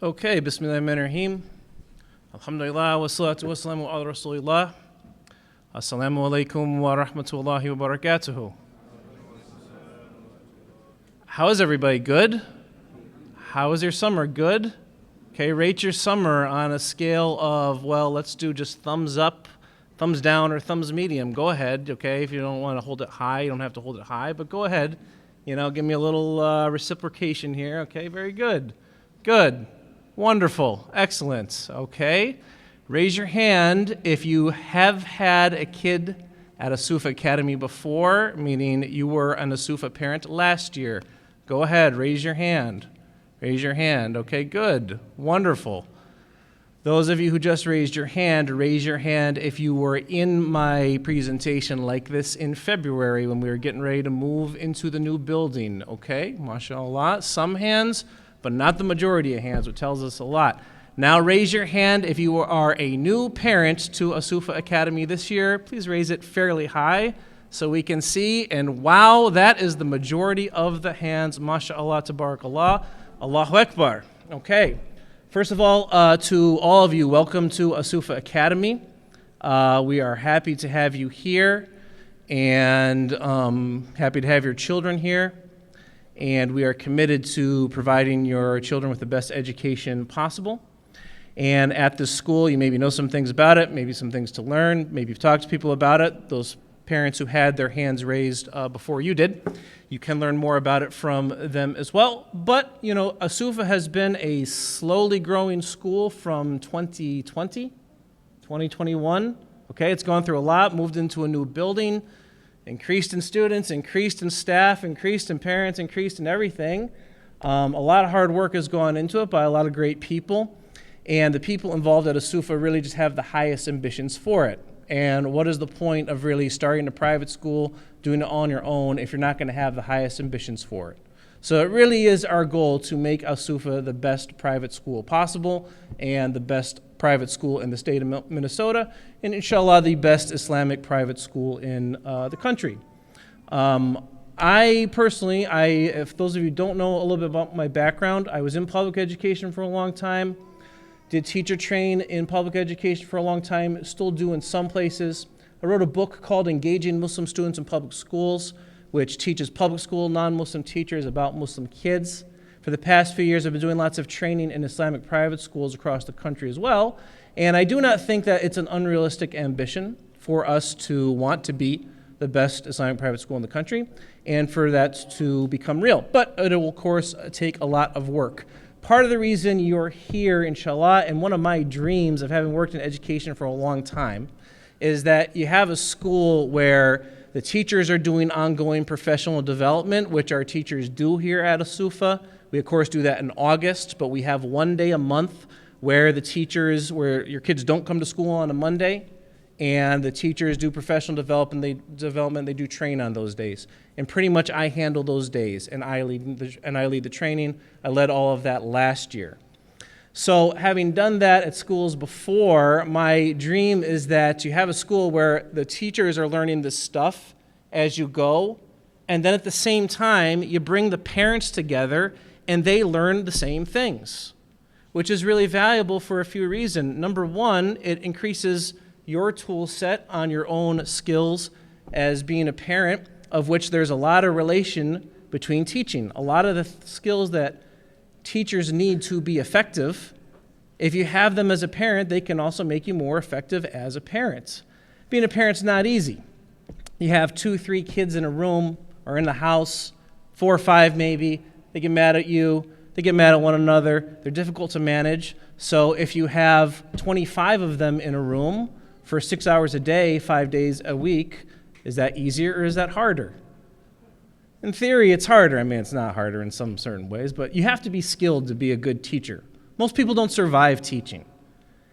Okay, Bismillahirrahmanirrahim. Alhamdulillah, wa salatu wa salamu ala Rasulillah. Assalamu alaikum wa rahmatullahi wa barakatuhu. How is everybody? Good? How was your summer? Good? Okay, rate your summer on a scale of, well, let's do just thumbs up, thumbs down, or thumbs medium. Go ahead, okay? If you don't want to hold it high, you don't have to hold it high, but go ahead. Give me a little reciprocation here. Okay, very good. Good. Wonderful. Excellent. Okay. Raise your hand if you have had a kid at As-Suffah Academy before, meaning you were an As-Suffah parent last year. Go ahead. Raise your hand. Raise your hand. Okay, good. Wonderful. Those of you who just raise your hand if you were in my presentation like this in February when we were getting ready to move into the new building. Okay, mashallah. Some hands, but not the majority of hands, which tells us a lot. Now raise your hand if you are a new parent to As-Suffah Academy this year. Please raise it fairly high so we can see. And wow, that is the majority of the hands. Mashallah, tabarakallah, Allahu Akbar. Okay. First of all, to all of you, welcome to As-Suffah Academy. We are happy to have you here and happy to have your children here. And we are committed to providing your children with the best education possible. And at this school, you maybe know some things about it, maybe some things to learn, maybe you've talked to people about it. Those parents who had their hands raised before you did, you can learn more about it from them as well. But, As-Suffah has been a slowly growing school from 2020, 2021. Okay, it's gone through a lot, moved into a new building, increased in students, increased in staff, increased in parents, increased in everything. A lot of hard work has gone into it by a lot of great people. And the people involved at As-Suffah really just have the highest ambitions for it. And what is the point of really starting a private school, doing it on your own, if you're not going to have the highest ambitions for it? So it really is our goal to make As-Suffah the best private school possible and the best private school in the state of Minnesota, and inshallah the best Islamic private school in the country. I personally, if those of you don't know a little bit about my background, I was in public education for a long time, did teacher train in public education for a long time, still do in some places. I wrote a book called Engaging Muslim Students in Public Schools, which teaches public school non-Muslim teachers about Muslim kids. For the past few years, I've been doing lots of training in Islamic private schools across the country as well. And I do not think that it's an unrealistic ambition for us to want to be the best Islamic private school in the country and for that to become real. But it will, of course, take a lot of work. Part of the reason you're here, inshallah, and one of my dreams of having worked in education for a long time, is that you have a school where the teachers are doing ongoing professional development, which our teachers do here at As-Suffah. We, of course, do that in August, but we have one day a month where where your kids don't come to school on a Monday, and the teachers do professional development. They do train on those days. And pretty much I handle those days, and I lead the training. I led all of that last year. So having done that at schools before, my dream is that you have a school where the teachers are learning this stuff as you go, and then at the same time, you bring the parents together and they learn the same things, which is really valuable for a few reasons. Number one, it increases your tool set on your own skills as being a parent, of which there's a lot of relation between teaching. A lot of the skills that teachers need to be effective, if you have them as a parent, they can also make you more effective as a parent. Being a parent's not easy. You have 2, 3 kids in a room or in the house, 4 or 5 maybe. They get mad at you. They get mad at one another. They're difficult to manage. So if you have 25 of them in a room for 6 hours a day, 5 days a week, is that easier or is that harder? In theory, it's harder. I mean, it's not harder in some certain ways, but you have to be skilled to be a good teacher. Most people don't survive teaching.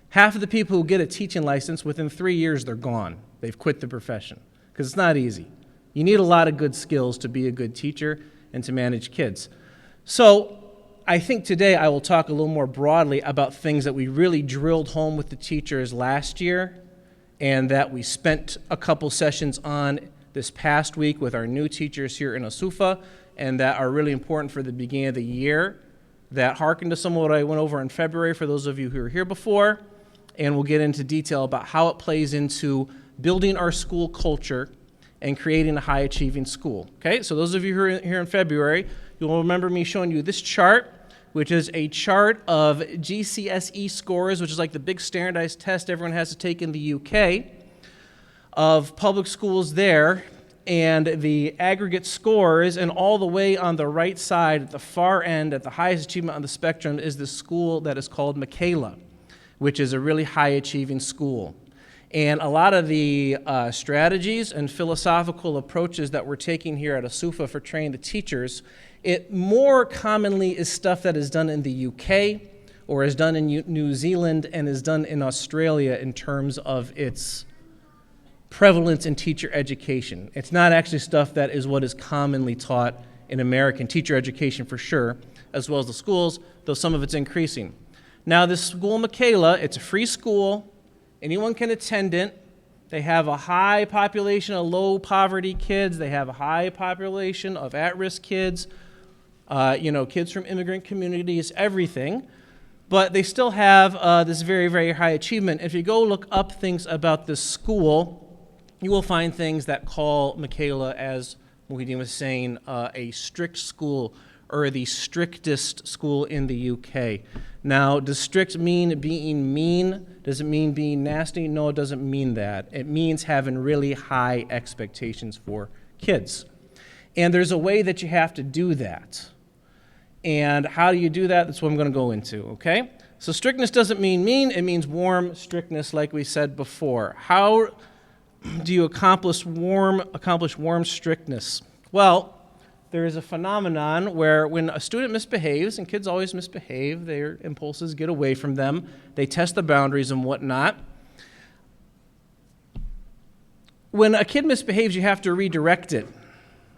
Half of the people who get a teaching license, within 3 years, they're gone. They've quit the profession because it's not easy. You need a lot of good skills to be a good teacher and to manage kids. So I think today I will talk a little more broadly about things that we really drilled home with the teachers last year and that we spent a couple sessions on this past week with our new teachers here in As-Suffah, and that are really important for the beginning of the year that hearken to some of what I went over in February for those of you who were here before, and we'll get into detail about how it plays into building our school culture and creating a high-achieving school. Okay, so those of you who are here in February, you'll remember me showing you this chart, which is a chart of GCSE scores, which is like the big standardized test everyone has to take in the UK, of public schools there, and the aggregate scores, and all the way on the right side, at the far end, at the highest achievement on the spectrum, is the school that is called Michaela, which is a really high-achieving school. And a lot of the strategies and philosophical approaches that we're taking here at As-Suffah for training the teachers, it more commonly is stuff that is done in the UK or is done in New Zealand and is done in Australia in terms of its prevalence in teacher education. It's not actually stuff that is what is commonly taught in American teacher education for sure, as well as the schools, though some of it's increasing. Now this school, Michaela, it's a free school. Anyone can attend it. They have a high population of low poverty kids. They have a high population of at-risk kids, kids from immigrant communities, everything. But they still have this very, very high achievement. If you go look up things about this school, you will find things that call Michaela, as Muhyiddin was saying, a strict school or the strictest school in the UK. Now, does strict mean being mean? Does it mean being nasty? No, it doesn't mean that. It means having really high expectations for kids. And there's a way that you have to do that. And how do you do that? That's what I'm going to go into, okay? So strictness doesn't mean mean. It means warm strictness, like we said before. How do you accomplish warm strictness? Well, there is a phenomenon where when a student misbehaves, and kids always misbehave, their impulses get away from them, they test the boundaries and whatnot. When a kid misbehaves, you have to redirect it.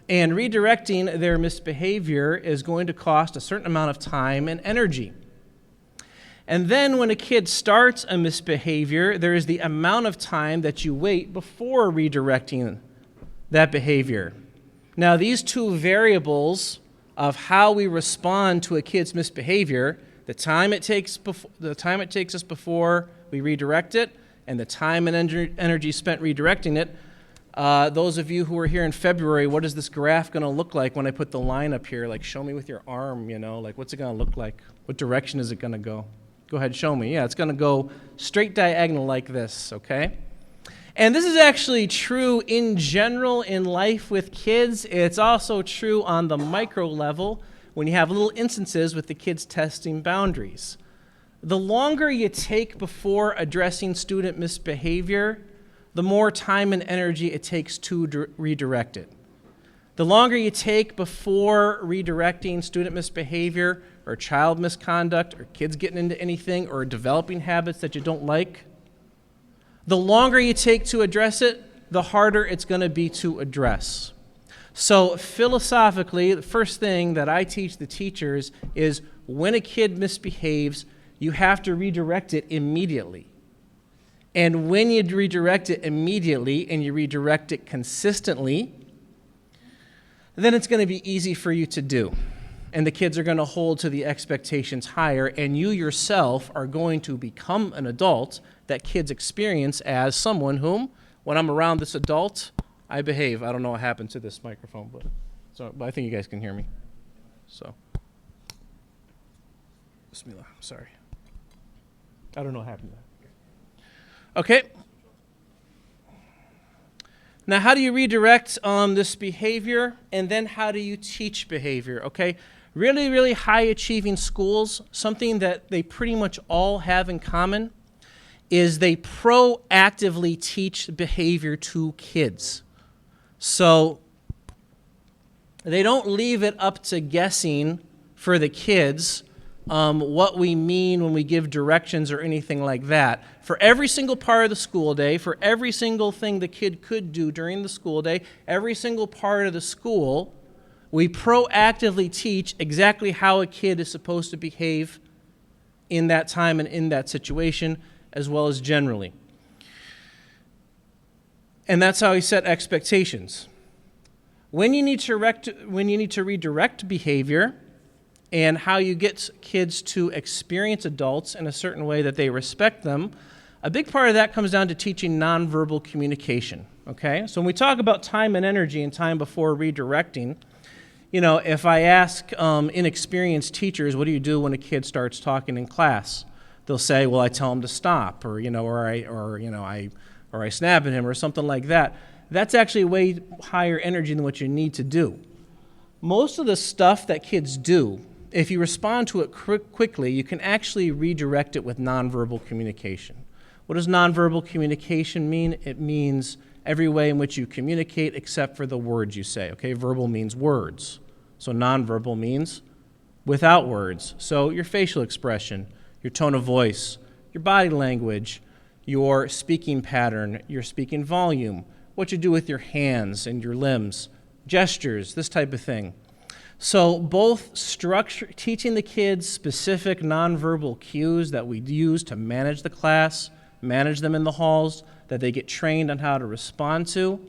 And redirecting their misbehavior is going to cost a certain amount of time and energy. And then when a kid starts a misbehavior, there is the amount of time that you wait before redirecting that behavior. Now, these two variables of how we respond to a kid's misbehavior, the time it takes us before we redirect it, and the time and energy spent redirecting it. Those of you who were here in February, what is this graph going to look like when I put the line up here? Like, show me with your arm, like what's it going to look like? What direction is it going to go? Go ahead, show me. Yeah, it's going to go straight diagonal like this, okay? And this is actually true in general in life with kids. It's also true on the micro level when you have little instances with the kids testing boundaries. The longer you take before addressing student misbehavior, the more time and energy it takes to redirect it. The longer you take before redirecting student misbehavior or child misconduct or kids getting into anything or developing habits that you don't like, the longer you take to address it, the harder it's going to be to address. So philosophically, the first thing that I teach the teachers is when a kid misbehaves, you have to redirect it immediately. And when you redirect it immediately and you redirect it consistently, then it's going to be easy for you to do. And the kids are going to hold to the expectations higher, and you yourself are going to become an adult that kids experience as someone whom, when I'm around this adult, I behave. I don't know what happened to this microphone, but I think you guys can hear me. So, Bismillah, sorry. I don't know what happened there. Okay. Now, how do you redirect this behavior, and then how do you teach behavior, okay? Really, really high-achieving schools, something that they pretty much all have in common is they proactively teach behavior to kids. So they don't leave it up to guessing for the kids what we mean when we give directions or anything like that. For every single part of the school day, for every single thing the kid could do during the school day, every single part of the school, we proactively teach exactly how a kid is supposed to behave in that time and in that situation, as well as generally. And that's how we set expectations. When you need to redirect behavior, and how you get kids to experience adults in a certain way that they respect them, a big part of that comes down to teaching nonverbal communication, okay? So when we talk about time and energy and time before redirecting, you know, if I ask inexperienced teachers, what do you do when a kid starts talking in class? They'll say, well, I tell him to stop, or I snap at him, or something like that. That's actually way higher energy than what you need to do. Most of the stuff that kids do, if you respond to it quickly, you can actually redirect it with nonverbal communication. What does nonverbal communication mean? It means every way in which you communicate except for the words you say. Okay, verbal means words. So nonverbal means without words. So your facial expression, your tone of voice, your body language, your speaking pattern, your speaking volume, what you do with your hands and your limbs, gestures, this type of thing. So both teaching the kids specific nonverbal cues that we use to manage the class, manage them in the halls, that they get trained on how to respond to,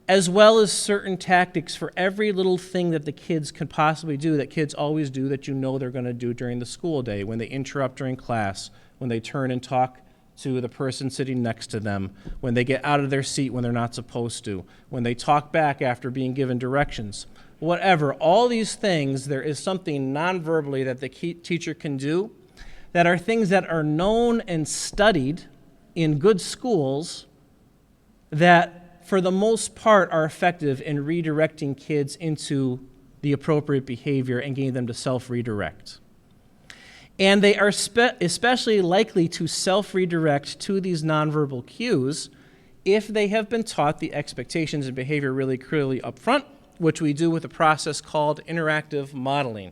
as well as certain tactics for every little thing that the kids could possibly do, that kids always do, that you know they're going to do during the school day, when they interrupt during class, when they turn and talk to the person sitting next to them, when they get out of their seat when they're not supposed to, when they talk back after being given directions. Whatever, all these things, there is something non-verbally that the teacher can do that are things that are known and studied in good schools that, for the most part, are effective in redirecting kids into the appropriate behavior and getting them to self-redirect. And they are especially likely to self-redirect to these nonverbal cues if they have been taught the expectations and behavior really clearly up front, which we do with a process called interactive modeling.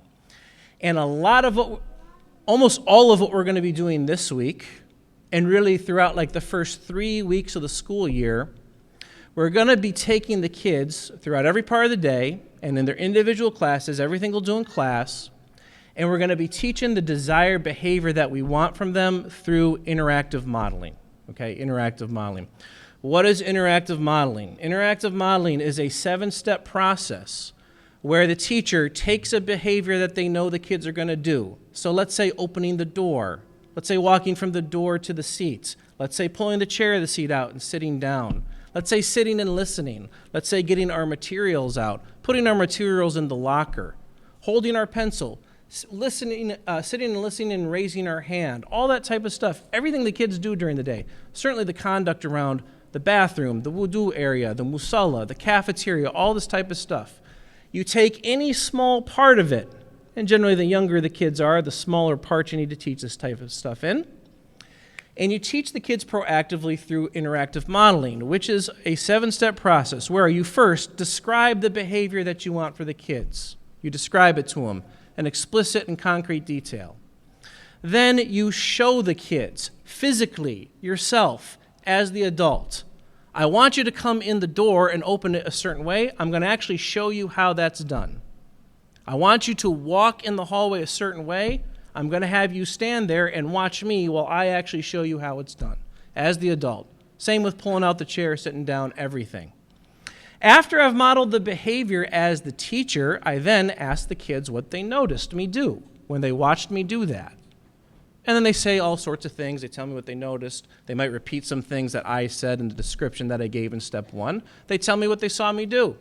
And almost all of what we're going to be doing this week, and really throughout like the first 3 weeks of the school year, we're going to be taking the kids throughout every part of the day and in their individual classes, everything they'll do in class, and we're going to be teaching the desired behavior that we want from them through interactive modeling. Okay, interactive modeling. What is interactive modeling? Interactive modeling is a 7-step process where the teacher takes a behavior that they know the kids are going to do. So let's say opening the door. Let's say walking from the door to the seat. Let's say pulling the chair of the seat out and sitting down. Let's say sitting and listening. Let's say getting our materials out, putting our materials in the locker, holding our pencil, listening, sitting and listening and raising our hand, all that type of stuff. Everything the kids do during the day. Certainly the conduct around the bathroom, the wudu area, the musalla, the cafeteria, all this type of stuff. You take any small part of it, and generally the younger the kids are, the smaller part you need to teach this type of stuff in, and you teach the kids proactively through interactive modeling, which is a 7-step process where you first describe the behavior that you want for the kids. You describe it to them in explicit and concrete detail. Then you show the kids physically, yourself, as the adult. I want you to come in the door and open it a certain way. I'm going to actually show you how that's done. I want you to walk in the hallway a certain way. I'm going to have you stand there and watch me while I actually show you how it's done as the adult. Same with pulling out the chair, sitting down, everything. After I've modeled the behavior as the teacher, I then ask the kids what they noticed me do when they watched me do that. And then they say all sorts of things. They tell me what they noticed. They might repeat some things that I said in the description that I gave in step 1. They tell me what they saw me do.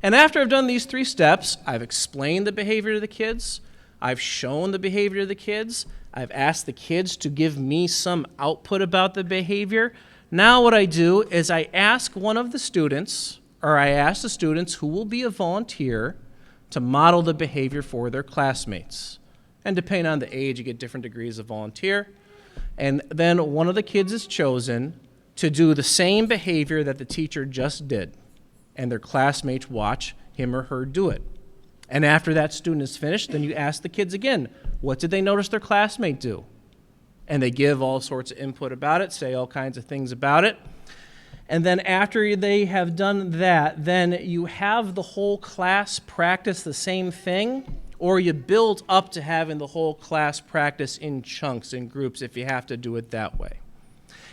And after I've done these 3 steps, I've explained the behavior to the kids. I've shown the behavior to the kids. I've asked the kids to give me some output about the behavior. Now what I do is I ask one of the students, or I ask the students who will be a volunteer to model the behavior for their classmates. And depending on the age, you get different degrees of volunteer. And then one of the kids is chosen to do the same behavior that the teacher just did. And their classmates watch him or her do it. And after that student is finished, then you ask the kids again, what did they notice their classmate do? And they give all sorts of input about it, say all kinds of things about it. And then after they have done that, then you have the whole class practice the same thing, or you build up to having the whole class practice in chunks, in groups, if you have to do it that way.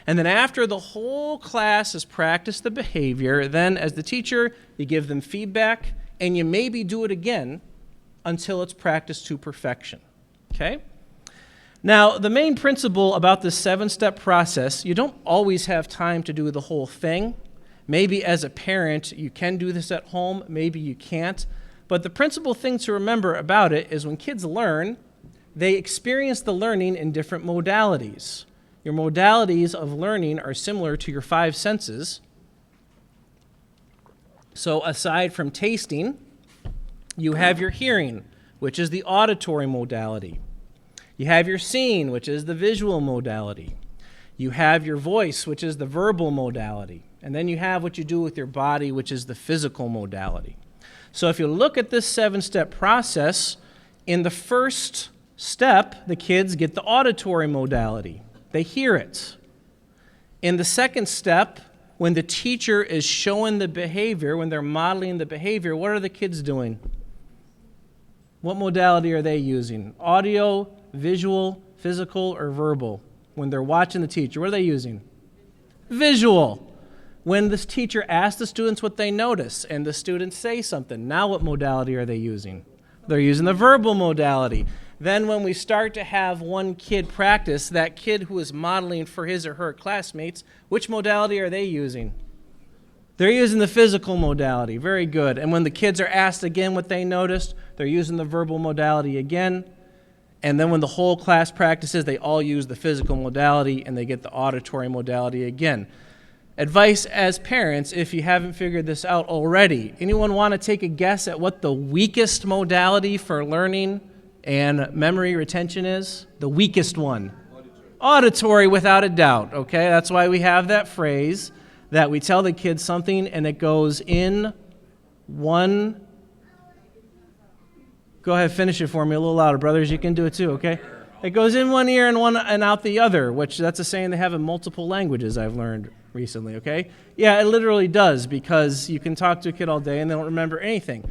And then after the whole class has practiced the behavior, then as the teacher, you give them feedback, and you maybe do it again until it's practiced to perfection. Okay? Now, the main principle about this 7-step process, you don't always have time to do the whole thing. Maybe as a parent, you can do this at home, maybe you can't. But the principal thing to remember about it is when kids learn, they experience the learning in different modalities. Your modalities of learning are similar to your 5 senses. So aside from tasting, you have your hearing, which is the auditory modality. You have your seeing, which is the visual modality. You have your voice, which is the verbal modality. And then you have what you do with your body, which is the physical modality. So if you look at this 7-step process, in the first step, the kids get the auditory modality. They hear it. In the second step, when the teacher is showing the behavior, when they're modeling the behavior, what are the kids doing? What modality are they using? Audio, visual, physical, or verbal? When they're watching the teacher, what are they using? Visual. When this teacher asks the students what they notice and the students say something, now what modality are they using? They're using the verbal modality. Then when we start to have one kid practice, that kid who is modeling for his or her classmates, which modality are they using? They're using the physical modality. Very good. And when the kids are asked again what they noticed, they're using the verbal modality again. And then when the whole class practices, they all use the physical modality and they get the auditory modality again. Advice as parents, if you haven't figured this out already, anyone want to take a guess at what the weakest modality for learning and memory retention is? The weakest one. Auditory, without a doubt, okay? That's why we have that phrase that we tell the kids something and it goes in one. Go ahead, finish it for me a little louder, brothers. You can do it too, okay? It goes in one ear and out the other, which that's a saying they have in multiple languages I've learned recently, okay? Yeah, it literally does, because you can talk to a kid all day and they don't remember anything.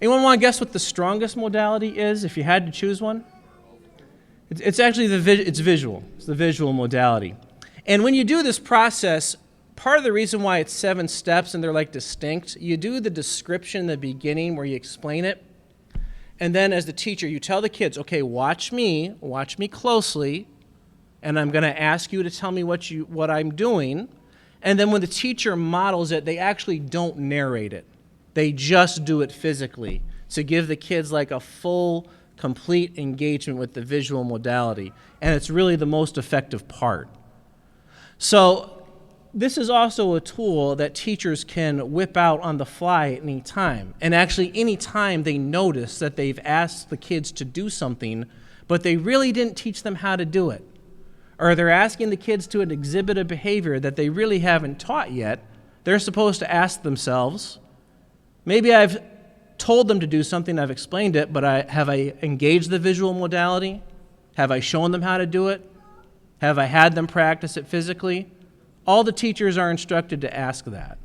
Anyone want to guess what the strongest modality is if you had to choose one? It's actually it's visual. It's the visual modality. And when you do this process, part of the reason why it's 7 steps and they're like distinct, you do the description in the beginning where you explain it. And then as the teacher, you tell the kids, okay, watch me closely, and I'm going to ask you to tell me what I'm doing. And then when the teacher models it, they actually don't narrate it. They just do it physically to give the kids like a full, complete engagement with the visual modality. And it's really the most effective part. So this is also a tool that teachers can whip out on the fly at any time. And actually, any time they notice that they've asked the kids to do something, but they really didn't teach them how to do it, or they're asking the kids to exhibit a behavior that they really haven't taught yet, they're supposed to ask themselves, maybe I've told them to do something, I've explained it, but have I engaged the visual modality? Have I shown them how to do it? Have I had them practice it physically? All the teachers are instructed to ask that.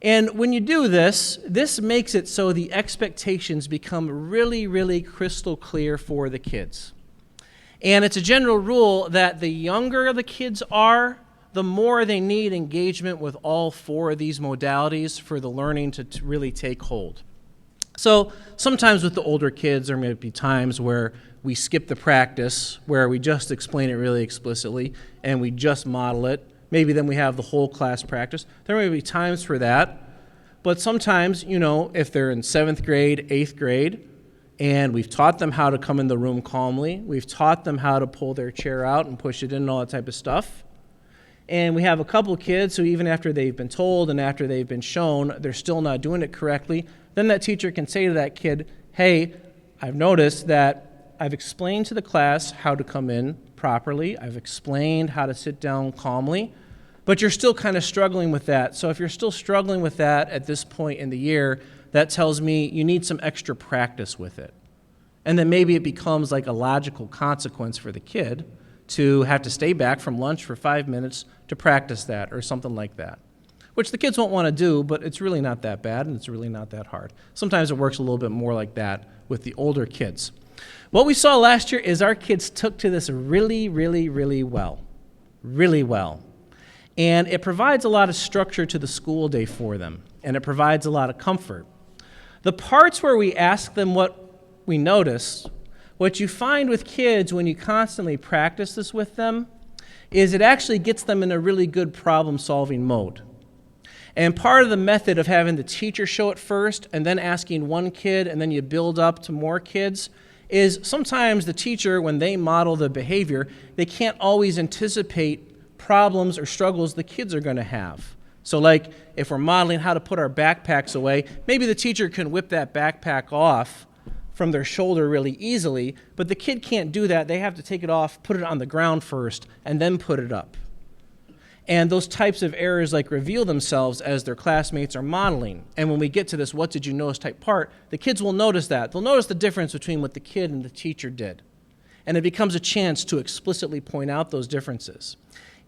And when you do this, this makes it so the expectations become really, really crystal clear for the kids. And it's a general rule that the younger the kids are, the more they need engagement with all 4 of these modalities for the learning to really take hold. So sometimes with the older kids, there may be times where we skip the practice, where we just explain it really explicitly, and we just model it. Maybe then we have the whole class practice. There may be times for that. But sometimes, if they're in 7th grade, 8th grade, and we've taught them how to come in the room calmly, we've taught them how to pull their chair out and push it in and all that type of stuff, and we have a couple kids who even after they've been told and after they've been shown, they're still not doing it correctly, then that teacher can say to that kid, hey, I've noticed that I've explained to the class how to come in properly, I've explained how to sit down calmly, but you're still kind of struggling with that. So if you're still struggling with that at this point in the year, that tells me you need some extra practice with it. And then maybe it becomes like a logical consequence for the kid to have to stay back from lunch for 5 minutes to practice that or something like that, which the kids won't want to do, but it's really not that bad and it's really not that hard. Sometimes it works a little bit more like that with the older kids. What we saw last year is our kids took to this really, really, really well. Really well. And it provides a lot of structure to the school day for them, and it provides a lot of comfort. The parts where we ask them what we notice, what you find with kids when you constantly practice this with them is it actually gets them in a really good problem-solving mode. And part of the method of having the teacher show it first and then asking one kid and then you build up to more kids is sometimes the teacher, when they model the behavior, they can't always anticipate problems or struggles the kids are going to have. So like if we're modeling how to put our backpacks away, maybe the teacher can whip that backpack off from their shoulder really easily, but the kid can't do that. They have to take it off, put it on the ground first, and then put it up. And those types of errors like reveal themselves as their classmates are modeling. And when we get to this what did you notice type part, the kids will notice that. They'll notice the difference between what the kid and the teacher did. And it becomes a chance to explicitly point out those differences.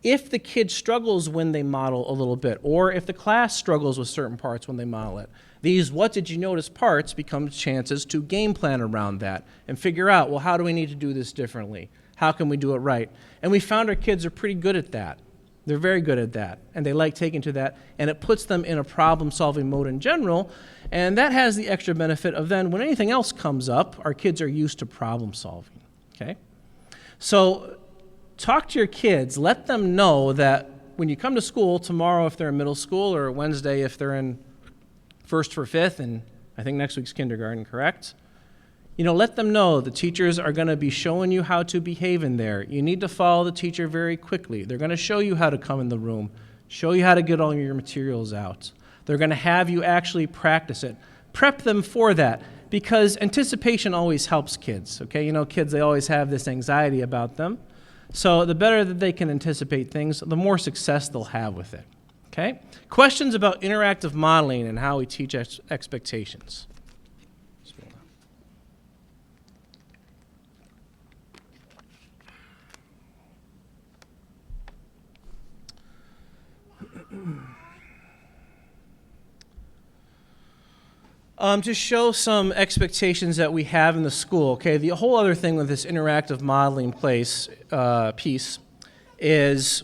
If the kid struggles when they model a little bit, or if the class struggles with certain parts when they model it, these what did you notice parts become chances to game plan around that and figure out, well, how do we need to do this differently? How can we do it right? And we found our kids are pretty good at that. They're very good at that, and they like taking to that, and it puts them in a problem-solving mode in general, and that has the extra benefit of then when anything else comes up, our kids are used to problem-solving, okay? So talk to your kids. Let them know that when you come to school tomorrow if they're in middle school or Wednesday if they're in first for fifth, and I think next week's kindergarten, correct? Let them know the teachers are going to be showing you how to behave in there. You need to follow the teacher very quickly. They're going to show you how to come in the room, show you how to get all your materials out. They're going to have you actually practice it. Prep them for that because anticipation always helps kids, okay? Kids, they always have this anxiety about them. So the better that they can anticipate things, the more success they'll have with it, okay? Questions about interactive modeling and how we teach expectations. To show some expectations that we have in the school, okay, the whole other thing with this interactive modeling piece is,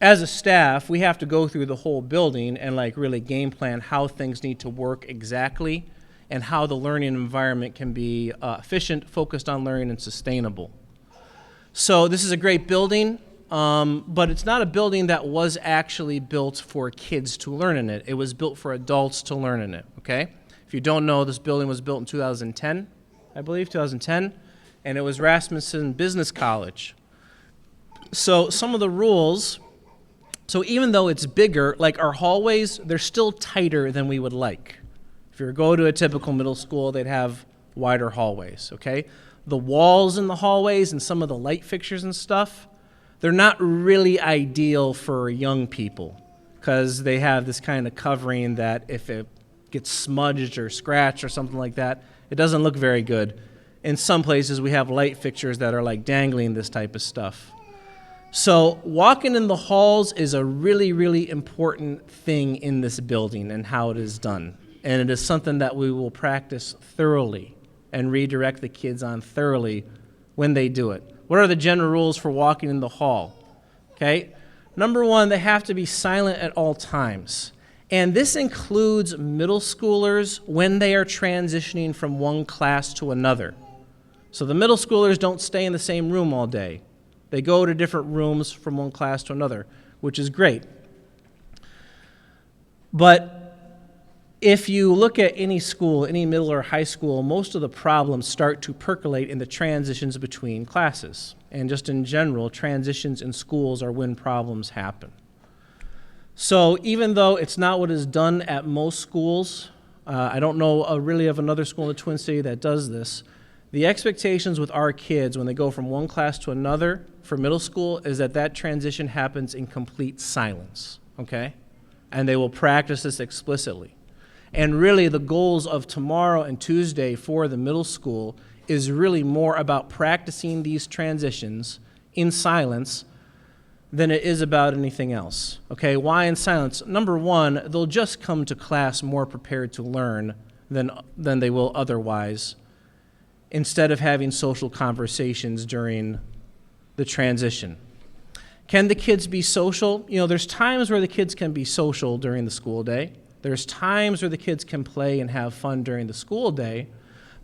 as a staff, we have to go through the whole building and really game plan how things need to work exactly and how the learning environment can be efficient, focused on learning, and sustainable. So this is a great building. But it's not a building that was actually built for kids to learn in it. It was built for adults to learn in it, okay? If you don't know, this building was built in 2010, I believe, 2010, and it was Rasmussen Business College. So some of the rules, so even though it's bigger, like our hallways, they're still tighter than we would like. If you were to go to a typical middle school, they'd have wider hallways, okay? The walls in the hallways and some of the light fixtures and stuff, they're not really ideal for young people because they have this kind of covering that if it gets smudged or scratched or something like that, it doesn't look very good. In some places, we have light fixtures that are dangling this type of stuff. So walking in the halls is a really, really important thing in this building and how it is done. And it is something that we will practice thoroughly and redirect the kids on thoroughly when they do it. What are the general rules for walking in the hall? Okay, number one, they have to be silent at all times. And this includes middle schoolers when they are transitioning from one class to another. So the middle schoolers don't stay in the same room all day. They go to different rooms from one class to another, which is great. But if you look at any school, any middle or high school, most of the problems start to percolate in the transitions between classes. And just in general, transitions in schools are when problems happen. So even though it's not what is done at most schools, I don't know really of another school in the Twin City that does this, the expectations with our kids when they go from one class to another for middle school is that transition happens in complete silence, okay? And they will practice this explicitly. And really the goals of tomorrow and Tuesday for the middle school is really more about practicing these transitions in silence than it is about anything else. Okay, why in silence? Number one, they'll just come to class more prepared to learn than they will otherwise, instead of having social conversations during the transition. Can the kids be social? There's times where the kids can be social during the school day. There's times where the kids can play and have fun during the school day,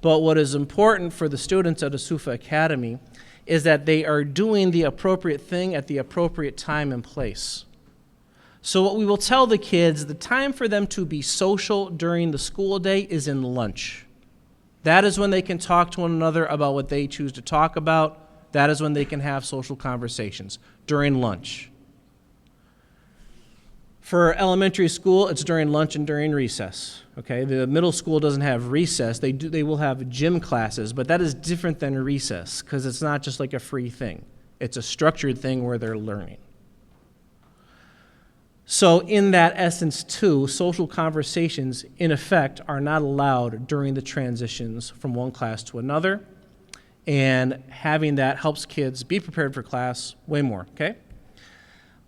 But what is important for the students at As-Suffah Academy is that they are doing the appropriate thing at the appropriate time and place. So what we will tell the kids, the time for them to be social during the school day is in lunch. That is when they can talk to one another about what they choose to talk about. That is when they can have social conversations, during lunch. For elementary school, it's during lunch and during recess. Okay, the middle school doesn't have recess. They will have gym classes, but that is different than recess because it's not just like a free thing. It's a structured thing where they're learning. So in that essence, too, social conversations, in effect, are not allowed during the transitions from one class to another, and having that helps kids be prepared for class way more, okay?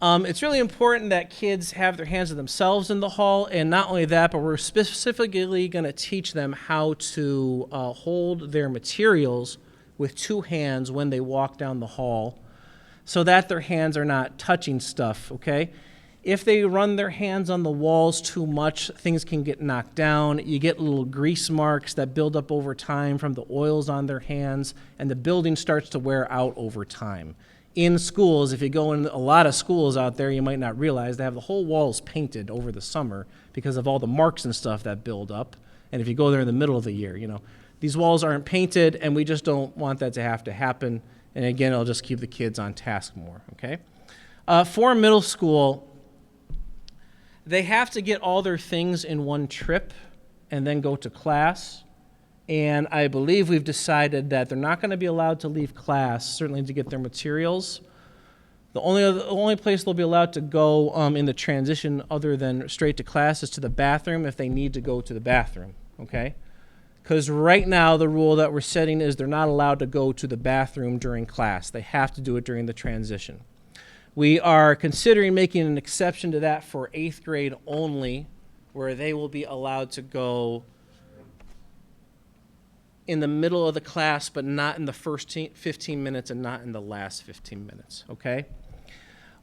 It's really important that kids have their hands to themselves in the hall, and not only that, but we're specifically going to teach them how to hold their materials with two hands when they walk down the hall so that their hands are not touching stuff, okay? If they run their hands on the walls too much, things can get knocked down. You get little grease marks that build up over time from the oils on their hands, and the building starts to wear out over time. In schools, if you go in a lot of schools out there, you might not realize they have the whole walls painted over the summer because of all the marks and stuff that build up. And if you go there in the middle of the year, these walls aren't painted, and we just don't want that to have to happen. And again, it'll just keep the kids on task more, okay? For middle school, they have to get all their things in one trip and then go to class. And I believe we've decided that they're not going to be allowed to leave class, certainly to get their materials. The only place they'll be allowed to go in the transition other than straight to class is to the bathroom if they need to go to the bathroom, okay? Because right now the rule that we're setting is they're not allowed to go to the bathroom during class. They have to do it during the transition. We are considering making an exception to that for 8th grade only, where they will be allowed to go in the middle of the class, but not in the first 15 minutes and not in the last 15 minutes, okay?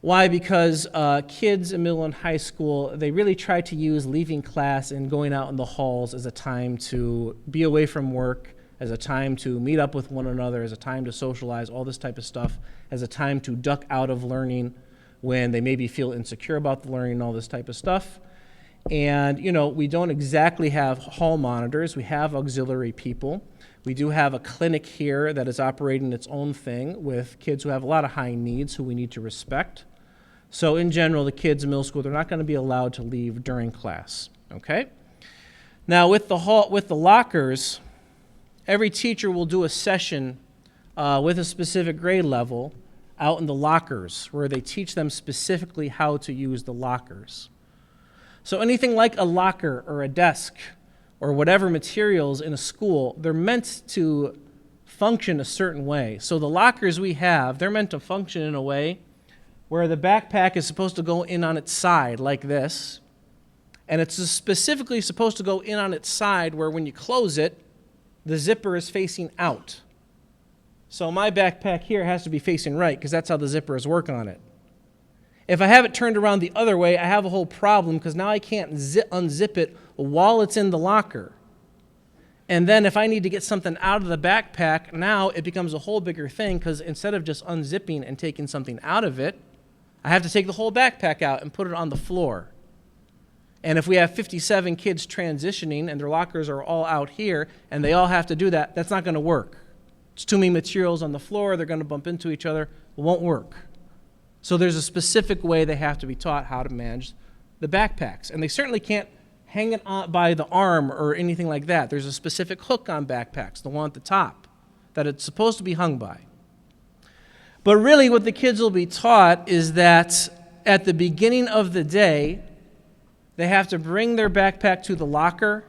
Why? Because kids in middle and high school, they really try to use leaving class and going out in the halls as a time to be away from work, as a time to meet up with one another, as a time to socialize, all this type of stuff, as a time to duck out of learning when they maybe feel insecure about the learning and all this type of stuff. And, we don't exactly have hall monitors. We have auxiliary people. We do have a clinic here that is operating its own thing with kids who have a lot of high needs who we need to respect. So in general, the kids in middle school, they're not going to be allowed to leave during class, okay? Now with the lockers, every teacher will do a session with a specific grade level out in the lockers where they teach them specifically how to use the lockers. So anything like a locker or a desk or whatever materials in a school, they're meant to function a certain way. So the lockers we have, they're meant to function in a way where the backpack is supposed to go in on its side like this, and it's specifically supposed to go in on its side where when you close it, the zipper is facing out. So my backpack here has to be facing right because that's how the zippers work on it. If I have it turned around the other way, I have a whole problem because now I can't unzip it while it's in the locker. And then if I need to get something out of the backpack, now it becomes a whole bigger thing because instead of just unzipping and taking something out of it, I have to take the whole backpack out and put it on the floor. And if we have 57 kids transitioning and their lockers are all out here and they all have to do that, that's not going to work. It's too many materials on the floor. They're going to bump into each other. It won't work. So there's a specific way they have to be taught how to manage the backpacks. And they certainly can't hang it on by the arm or anything like that. There's a specific hook on backpacks, the one at the top, that it's supposed to be hung by. But really what the kids will be taught is that at the beginning of the day, they have to bring their backpack to the locker.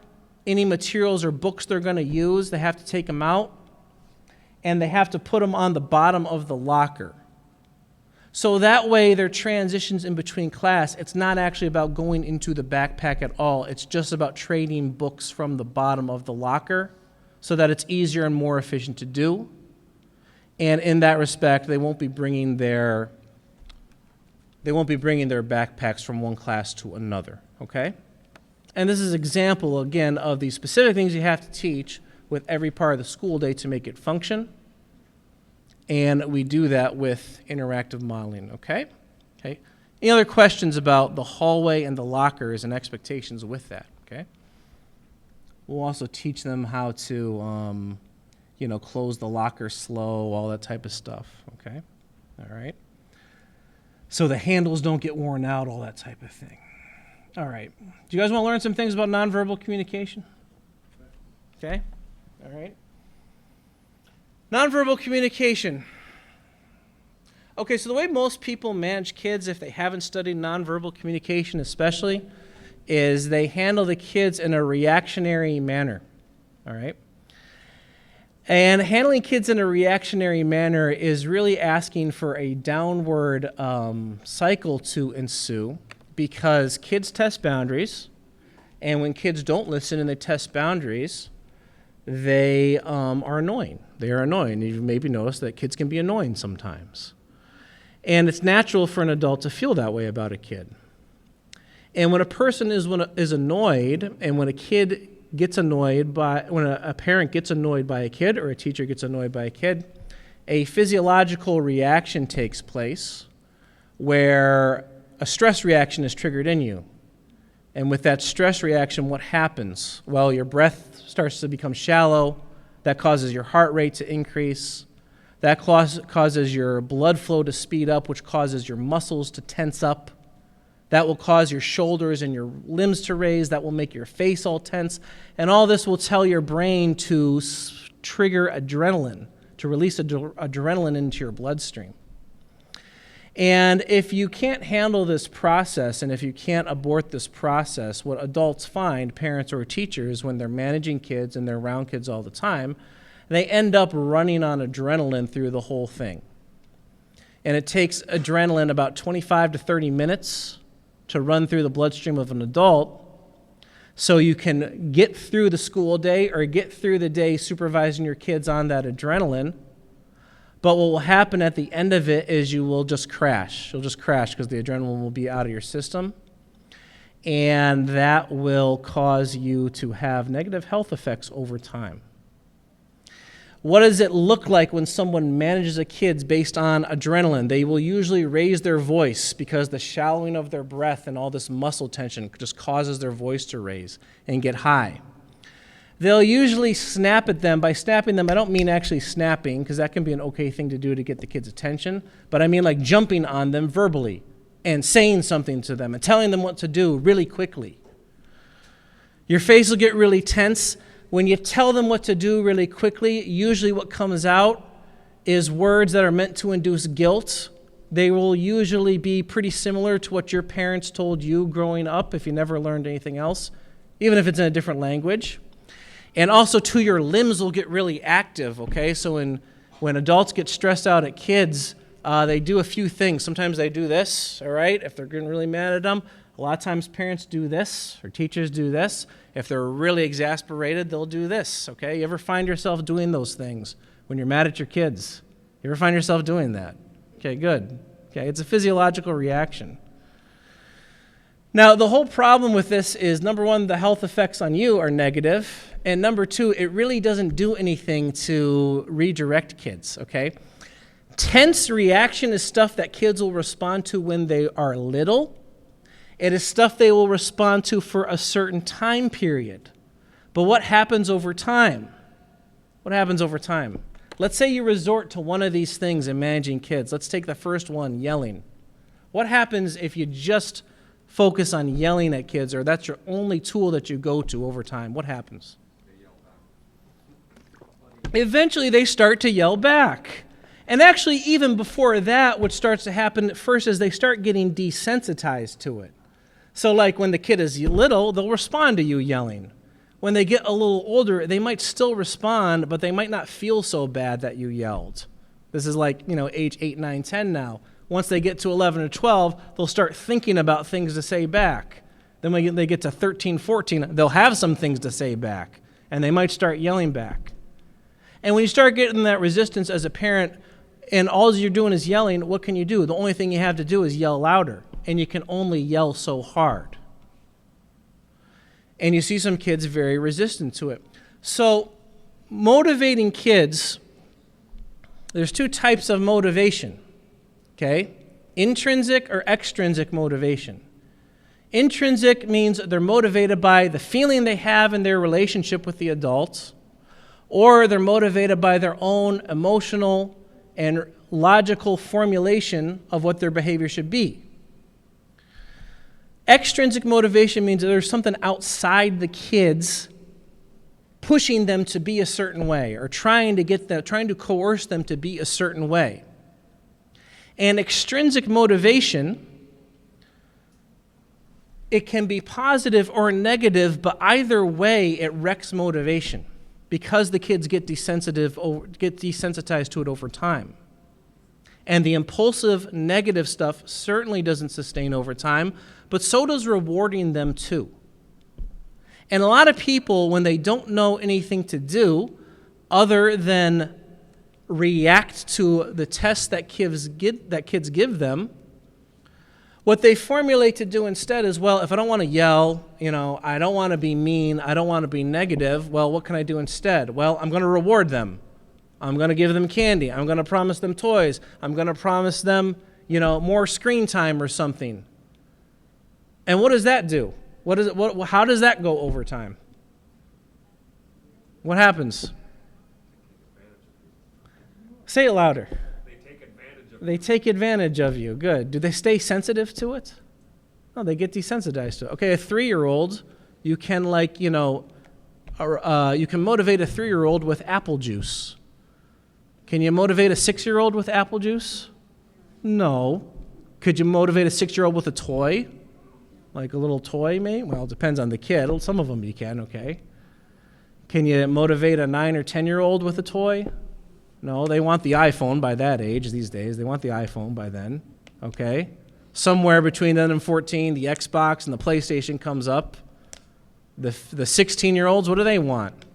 Any materials or books they're going to use, they have to take them out. And they have to put them on the bottom of the locker. So that way their transitions in between class, it's not actually about going into the backpack at all. It's just about trading books from the bottom of the locker so that it's easier and more efficient to do. And in that respect, they won't be bringing their backpacks from one class to another, okay? And this is an example, again, of the specific things you have to teach, with every part of the school day to make it function. And we do that with interactive modeling, okay? Okay. Any other questions about the hallway and the lockers and expectations with that, okay? We'll also teach them how to, close the locker slow, all that type of stuff, okay? All right. So the handles don't get worn out, all that type of thing. All right. Do you guys want to learn some things about nonverbal communication? Okay. All right. Nonverbal communication. Okay, so the way most people manage kids, if they haven't studied nonverbal communication especially, is they handle the kids in a reactionary manner. All right? And handling kids in a reactionary manner is really asking for a downward cycle to ensue, because kids test boundaries, and when kids don't listen and they test boundaries, they are annoying. They are annoying. You've maybe noticed that kids can be annoying sometimes. And it's natural for an adult to feel that way about a kid. And when a person is annoyed, and when a kid gets annoyed when a parent gets annoyed by a kid, or a teacher gets annoyed by a kid, a physiological reaction takes place where a stress reaction is triggered in you. And with that stress reaction, what happens? Well, your breath starts to become shallow. That causes your heart rate to increase. That causes your blood flow to speed up, which causes your muscles to tense up. That will cause your shoulders and your limbs to raise. That will make your face all tense. And all this will tell your brain to trigger adrenaline, to release adrenaline into your bloodstream. And if you can't handle this process, and if you can't abort this process, what adults find, parents or teachers, when they're managing kids and they're around kids all the time, they end up running on adrenaline through the whole thing. And it takes adrenaline about 25 to 30 minutes to run through the bloodstream of an adult, so you can get through the school day or get through the day supervising your kids on that adrenaline. But what will happen at the end of it is you will just crash. You'll just crash because the adrenaline will be out of your system. And that will cause you to have negative health effects over time. What does it look like when someone manages a kid based on adrenaline? They will usually raise their voice because the shallowing of their breath and all this muscle tension just causes their voice to raise and get high. They'll usually snap at them. By snapping them, I don't mean actually snapping, because that can be an okay thing to do to get the kid's attention, but I mean like jumping on them verbally and saying something to them and telling them what to do really quickly. Your face will get really tense. When you tell them what to do really quickly, usually what comes out is words that are meant to induce guilt. They will usually be pretty similar to what your parents told you growing up if you never learned anything else, even if it's in a different language. And also, too, your limbs will get really active, okay? So when adults get stressed out at kids, they do a few things. Sometimes they do this, all right, if they're getting really mad at them. A lot of times parents do this, or teachers do this. If they're really exasperated, they'll do this, okay? You ever find yourself doing those things when you're mad at your kids? You ever find yourself doing that? Okay, good. Okay, it's a physiological reaction. Now, the whole problem with this is, number one, the health effects on you are negative, and number two, it really doesn't do anything to redirect kids, okay? Tense reaction is stuff that kids will respond to when they are little. It is stuff they will respond to for a certain time period. But what happens over time? What happens over time? Let's say you resort to one of these things in managing kids. Let's take the first one, yelling. What happens if you just focus on yelling at kids, or that's your only tool that you go to over time? What happens? Eventually they start to yell back. And actually, even before that, what starts to happen at first is they start getting desensitized to it. So like when the kid is little, they'll respond to you yelling. When they get a little older, they might still respond, but they might not feel so bad that you yelled. This is like, age 8, 9, 10 now. Once they get to 11 or 12, they'll start thinking about things to say back. Then when they get to 13, 14, they'll have some things to say back, and they might start yelling back. And when you start getting that resistance as a parent, and all you're doing is yelling, what can you do? The only thing you have to do is yell louder, and you can only yell so hard. And you see some kids very resistant to it. So motivating kids, there's two types of motivation, okay? Intrinsic or extrinsic motivation. Intrinsic means they're motivated by the feeling they have in their relationship with the adults, or they're motivated by their own emotional and logical formulation of what their behavior should be. Extrinsic motivation means that there's something outside the kids pushing them to be a certain way, or trying to coerce them to be a certain way. And extrinsic motivation, it can be positive or negative, but either way it wrecks motivation because the kids get desensitized to it over time. And the impulsive negative stuff certainly doesn't sustain over time, but so does rewarding them too. And a lot of people, when they don't know anything to do other than react to the tests that kids give them, what they formulate to do instead is, well, if I don't want to yell, I don't want to be mean, I don't want to be negative, well, what can I do instead? Well, I'm going to reward them. I'm going to give them candy. I'm going to promise them toys. I'm going to promise them, more screen time or something. And what does that do? How does that go over time? What happens? Say it louder. They take advantage of you. Good. Do they stay sensitive to it? No, they get desensitized to it. Okay, a 3-year-old, you can you can motivate a 3-year-old with apple juice. Can you motivate a 6-year-old with apple juice? No. Could you motivate a 6-year-old with a toy? Like a little toy, maybe? Well, it depends on the kid. Some of them you can, okay. Can you motivate a 9 or 10-year-old with a toy? No, they want the iPhone by that age these days. They want the iPhone by then, okay. Somewhere between then and 14, the Xbox and the PlayStation comes up. The 16-year-olds, what do they want?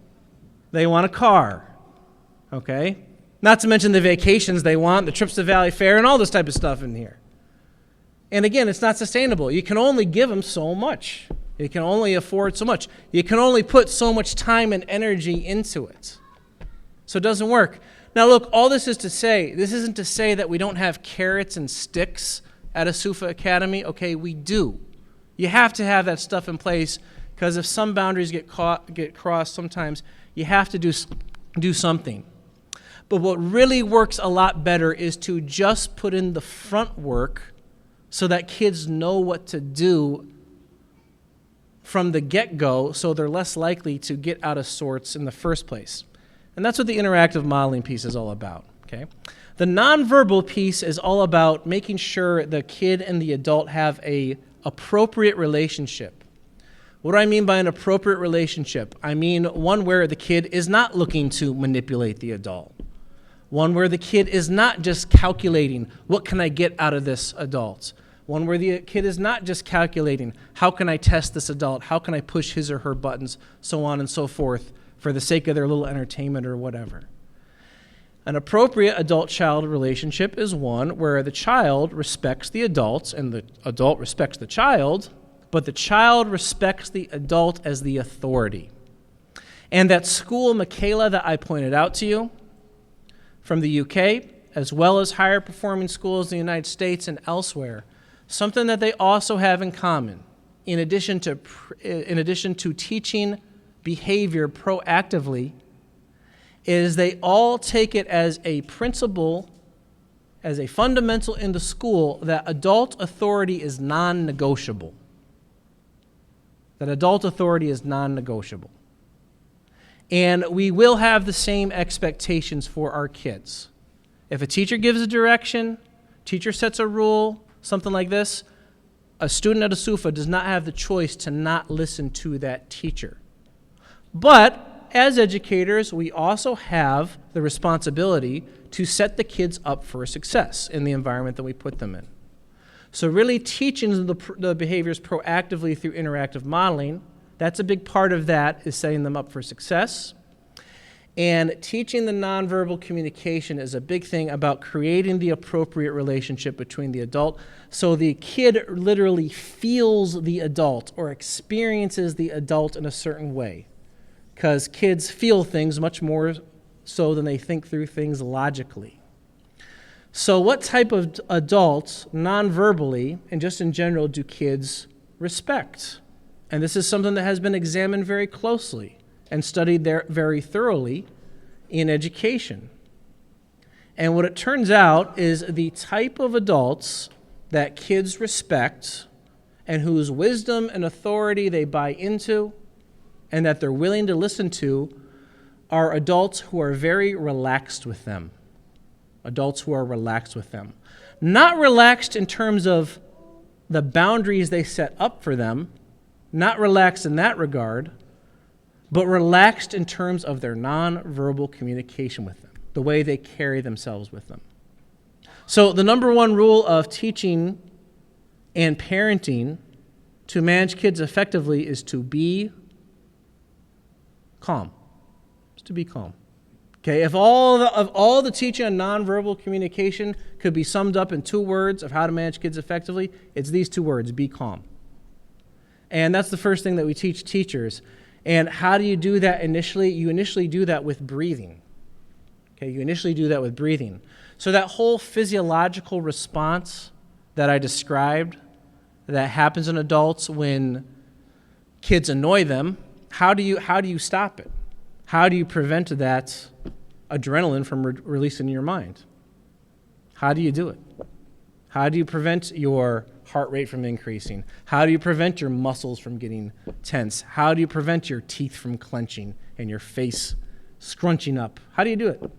They want a car, okay. Not to mention the vacations they want, the trips to Valley Fair, and all this type of stuff in here. And again, it's not sustainable. You can only give them so much. You can only afford so much. You can only put so much time and energy into it. So it doesn't work. Now look, all this is to say, this isn't to say that we don't have carrots and sticks at As-Suffah Academy. Okay, we do. You have to have that stuff in place, because if some boundaries get crossed, sometimes you have to do something. But what really works a lot better is to just put in the front work so that kids know what to do from the get-go, so they're less likely to get out of sorts in the first place. And that's what the interactive modeling piece is all about, okay? The nonverbal piece is all about making sure the kid and the adult have an appropriate relationship. What do I mean by an appropriate relationship? I mean one where the kid is not looking to manipulate the adult. One where the kid is not just calculating, what can I get out of this adult? One where the kid is not just calculating, how can I test this adult? How can I push his or her buttons? So on and so forth, for the sake of their little entertainment or whatever. An appropriate adult-child relationship is one where the child respects the adults and the adult respects the child, but the child respects the adult as the authority. And that school, Michaela, that I pointed out to you from the UK, as well as higher performing schools in the United States and elsewhere, something that they also have in common, in addition to teaching behavior proactively, is they all take it as a principle, as a fundamental in the school, that adult authority is non-negotiable. That adult authority is non-negotiable. And we will have the same expectations for our kids. If a teacher gives a direction, teacher sets a rule, something like this, a student at As-Suffah does not have the choice to not listen to that teacher. But as educators, we also have the responsibility to set the kids up for success in the environment that we put them in. So really teaching the behaviors proactively through interactive modeling, that's a big part of that, is setting them up for success. And teaching the nonverbal communication is a big thing about creating the appropriate relationship between the adult, so the kid literally feels the adult or experiences the adult in a certain way. because kids feel things much more so than they think through things logically. So what type of adults, non-verbally and just in general, do kids respect? And this is something that has been examined very closely and studied there very thoroughly in education. And what it turns out is the type of adults that kids respect and whose wisdom and authority they buy into and that they're willing to listen to are adults who are very relaxed with them. Adults who are relaxed with them. Not relaxed in terms of the boundaries they set up for them, not relaxed in that regard, but relaxed in terms of their nonverbal communication with them, the way they carry themselves with them. So the number one rule of teaching and parenting to manage kids effectively is to be calm. Just to be calm. Okay, if all the teaching on nonverbal communication could be summed up in 2 words of how to manage kids effectively, it's these 2 words: be calm. And that's the first thing that we teach teachers. And how do you do that initially? You initially do that with breathing. Okay, you initially do that with breathing. So that whole physiological response that I described that happens in adults when kids annoy them, how do you stop it? How do you prevent that adrenaline from releasing in your mind? How do you do it? How do you prevent your heart rate from increasing? How do you prevent your muscles from getting tense? How do you prevent your teeth from clenching and your face scrunching up? How do you do it?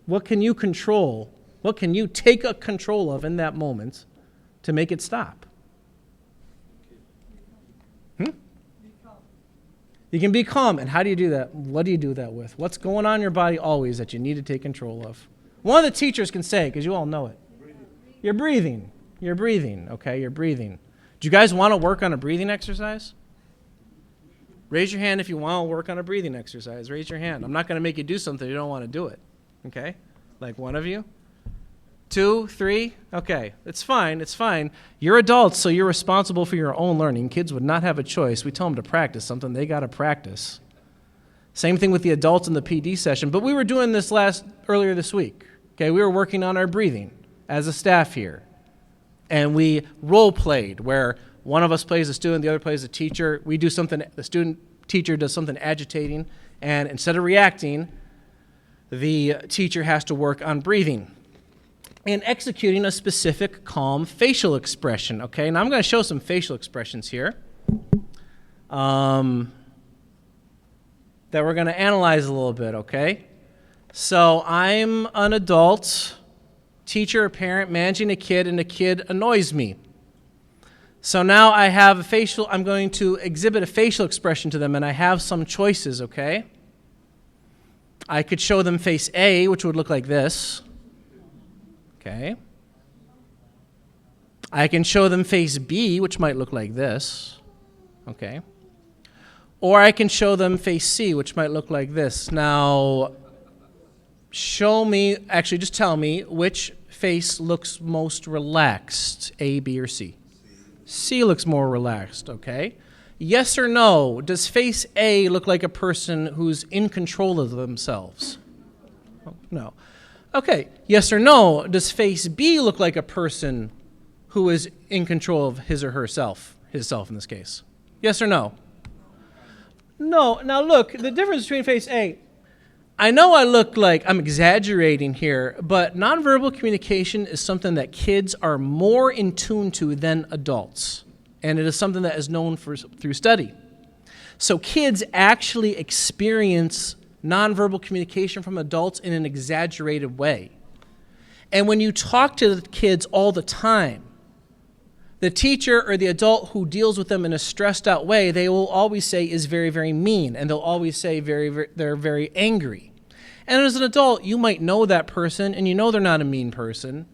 What can you control? What can you take a control of in that moment to make it stop? You can be calm. And how do you do that? What do you do that with? What's going on in your body always that you need to take control of? One of the teachers can say, because you all know it. You're breathing. You're breathing, okay? You're breathing. Do you guys want to work on a breathing exercise? Raise your hand if you want to work on a breathing exercise. Raise your hand. I'm not going to make you do something you don't want to do it, okay? Like one of you? 2, 3? Okay, it's fine, it's fine. You're adults, so you're responsible for your own learning. Kids would not have a choice. We tell them to practice something, they got to practice. Same thing with the adults in the PD session. But we were doing this earlier this week, okay? We were working on our breathing as a staff here. And we role-played, where one of us plays a student, the other plays a teacher. We do something, the teacher does something agitating, and instead of reacting, the teacher has to work on breathing and executing a specific calm facial expression, okay? Now I'm going to show some facial expressions here that we're going to analyze a little bit, okay? So I'm an adult, teacher or parent, managing a kid, and a kid annoys me. So now I have I'm going to exhibit a facial expression to them, and I have some choices, okay? I could show them face A, which would look like this. Okay. I can show them face B, which might look like this. Okay. Or I can show them face C, which might look like this. Now, just tell me which face looks most relaxed, A, B, or C. C looks more relaxed, okay? Yes or no, does face A look like a person who's in control of themselves? No. Okay, yes or no, does face B look like a person who is in control of his or herself, himself in this case? Yes or no? No. Now look, the difference between face A, I know I look like I'm exaggerating here, but nonverbal communication is something that kids are more in tune to than adults, and it is something that is known through study. So kids actually experience nonverbal communication from adults in an exaggerated way. And when you talk to the kids all the time, the teacher or the adult who deals with them in a stressed out way, they will always say is very, very mean, and they'll always say they're very angry. And as an adult, you might know that person, and you know they're not a mean person.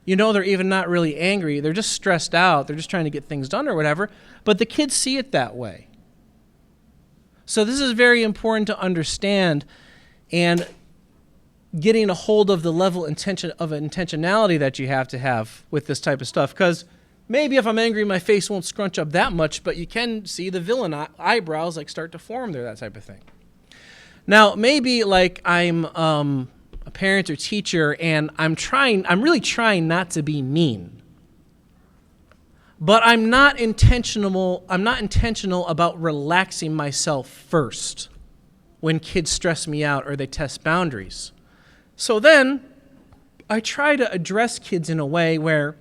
You know they're even not really angry. They're just stressed out. They're just trying to get things done or whatever. But the kids see it that way. So this is very important to understand, and getting a hold of the level of intentionality that you have to have with this type of stuff. Because maybe if I'm angry, my face won't scrunch up that much, but you can see the villain eyebrows like start to form there, that type of thing. Now, maybe like I'm a parent or teacher and I'm really trying not to be mean. But I'm not intentional about relaxing myself first when kids stress me out or they test boundaries. So then I try to address kids in a way where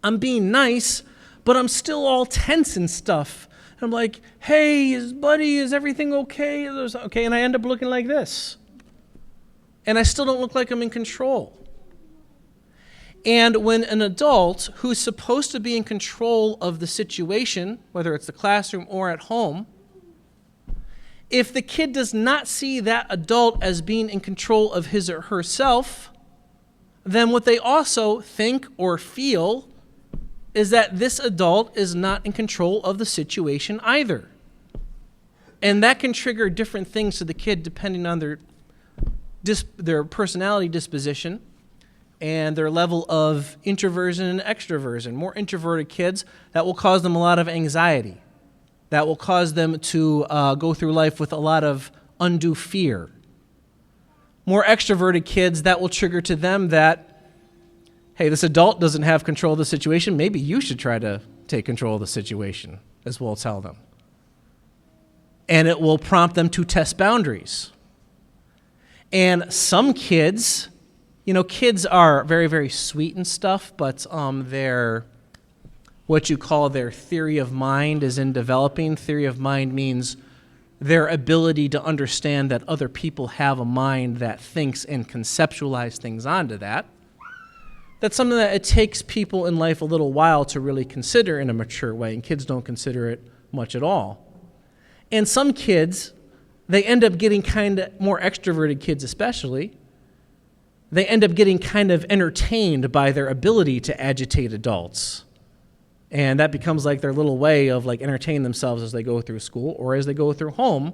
I'm being nice, but I'm still all tense and stuff. I'm like, hey, buddy, is everything okay? Okay, and I end up looking like this. And I still don't look like I'm in control. And when an adult who's supposed to be in control of the situation, whether it's the classroom or at home, if the kid does not see that adult as being in control of his or herself, then what they also think or feel is that this adult is not in control of the situation either. And that can trigger different things to the kid depending on their personality disposition and their level of introversion and extroversion. More introverted kids, that will cause them a lot of anxiety. That will cause them to go through life with a lot of undue fear. More extroverted kids, that will trigger to them that, hey, this adult doesn't have control of the situation. Maybe you should try to take control of the situation, as we'll tell them. And it will prompt them to test boundaries. And some kids, kids are very, very sweet and stuff, but what you call their theory of mind is in developing. Theory of mind means their ability to understand that other people have a mind that thinks and conceptualize things onto that. That's something that it takes people in life a little while to really consider in a mature way, and kids don't consider it much at all. And some kids, they end up getting more extroverted kids especially, they end up getting kind of entertained by their ability to agitate adults. And that becomes like their little way of like entertaining themselves as they go through school or as they go through home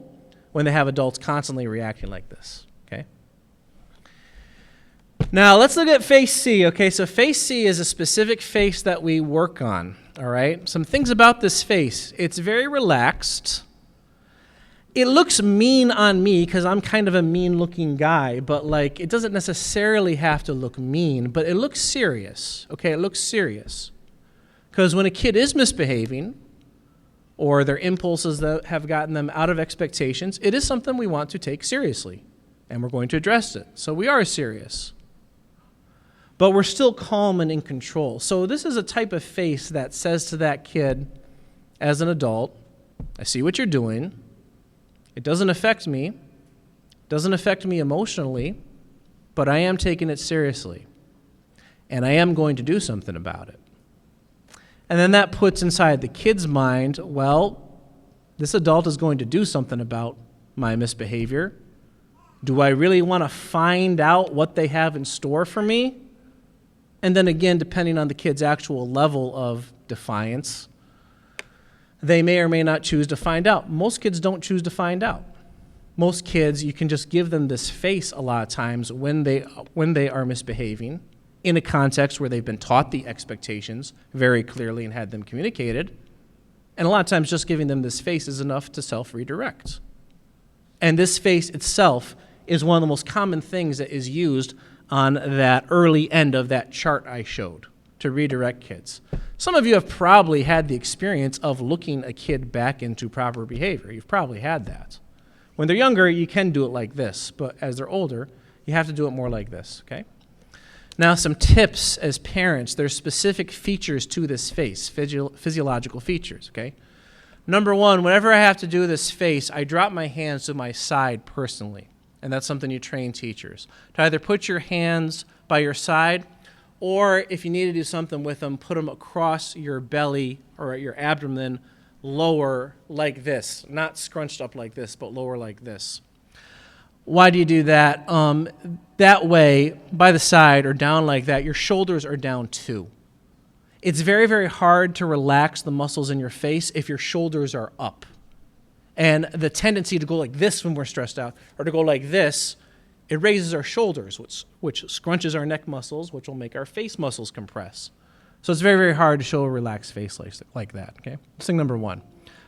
when they have adults constantly reacting like this, okay? Now, let's look at face C, okay? So face C is a specific face that we work on, all right? Some things about this face. It's very relaxed. It looks mean on me because I'm kind of a mean-looking guy, but like it doesn't necessarily have to look mean, but it looks serious, okay? It looks serious. Because when a kid is misbehaving or their impulses that have gotten them out of expectations, it is something we want to take seriously, and we're going to address it. So we are serious. But we're still calm and in control. So this is a type of face that says to that kid as an adult, I see what you're doing. It doesn't affect me. It doesn't affect me emotionally, but I am taking it seriously. And I am going to do something about it. And then that puts inside the kid's mind, well, this adult is going to do something about my misbehavior. Do I really want to find out what they have in store for me? And then again, depending on the kid's actual level of defiance, they may or may not choose to find out. Most kids don't choose to find out. Most kids, you can just give them this face a lot of times when they are misbehaving in a context where they've been taught the expectations very clearly and had them communicated. And a lot of times just giving them this face is enough to self-redirect. And this face itself is one of the most common things that is used on that early end of that chart I showed to redirect kids. Some of you have probably had the experience of looking a kid back into proper behavior. You've probably had that. When they're younger, you can do it like this, but as they're older, you have to do it more like this, okay? Now, some tips as parents. There's specific features to this face, physiological features, okay? Number one, whenever I have to do this face, I drop my hands to my side personally, and that's something you train teachers. To either put your hands by your side, or if you need to do something with them, put them across your belly or your abdomen, lower like this. Not scrunched up like this, but lower like this. Why do you do that? That way, by the side or down like that, your shoulders are down too. It's very, very hard to relax the muscles in your face if your shoulders are up. And the tendency to go like this when we're stressed out, or to go like this, it raises our shoulders, which scrunches our neck muscles, which will make our face muscles compress. So it's very, very hard to show a relaxed face like that, okay? That's thing number one.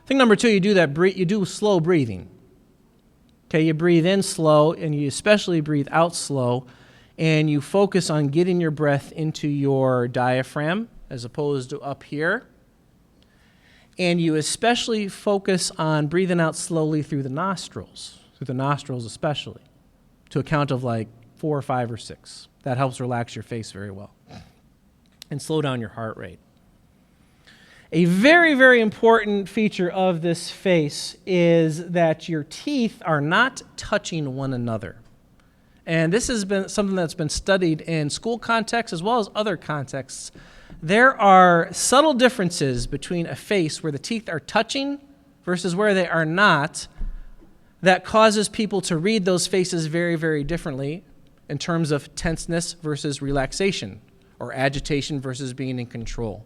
Thing number two, you do slow breathing. Okay, you breathe in slow, and you especially breathe out slow, and you focus on getting your breath into your diaphragm as opposed to up here. And you especially focus on breathing out slowly through the nostrils especially, to a count of like 4 or 5 or 6. That helps relax your face very well and slow down your heart rate. A very, very important feature of this face is that your teeth are not touching one another. And this has been something that's been studied in school contexts as well as other contexts. There are subtle differences between a face where the teeth are touching versus where they are not that causes people to read those faces very, very differently in terms of tenseness versus relaxation or agitation versus being in control.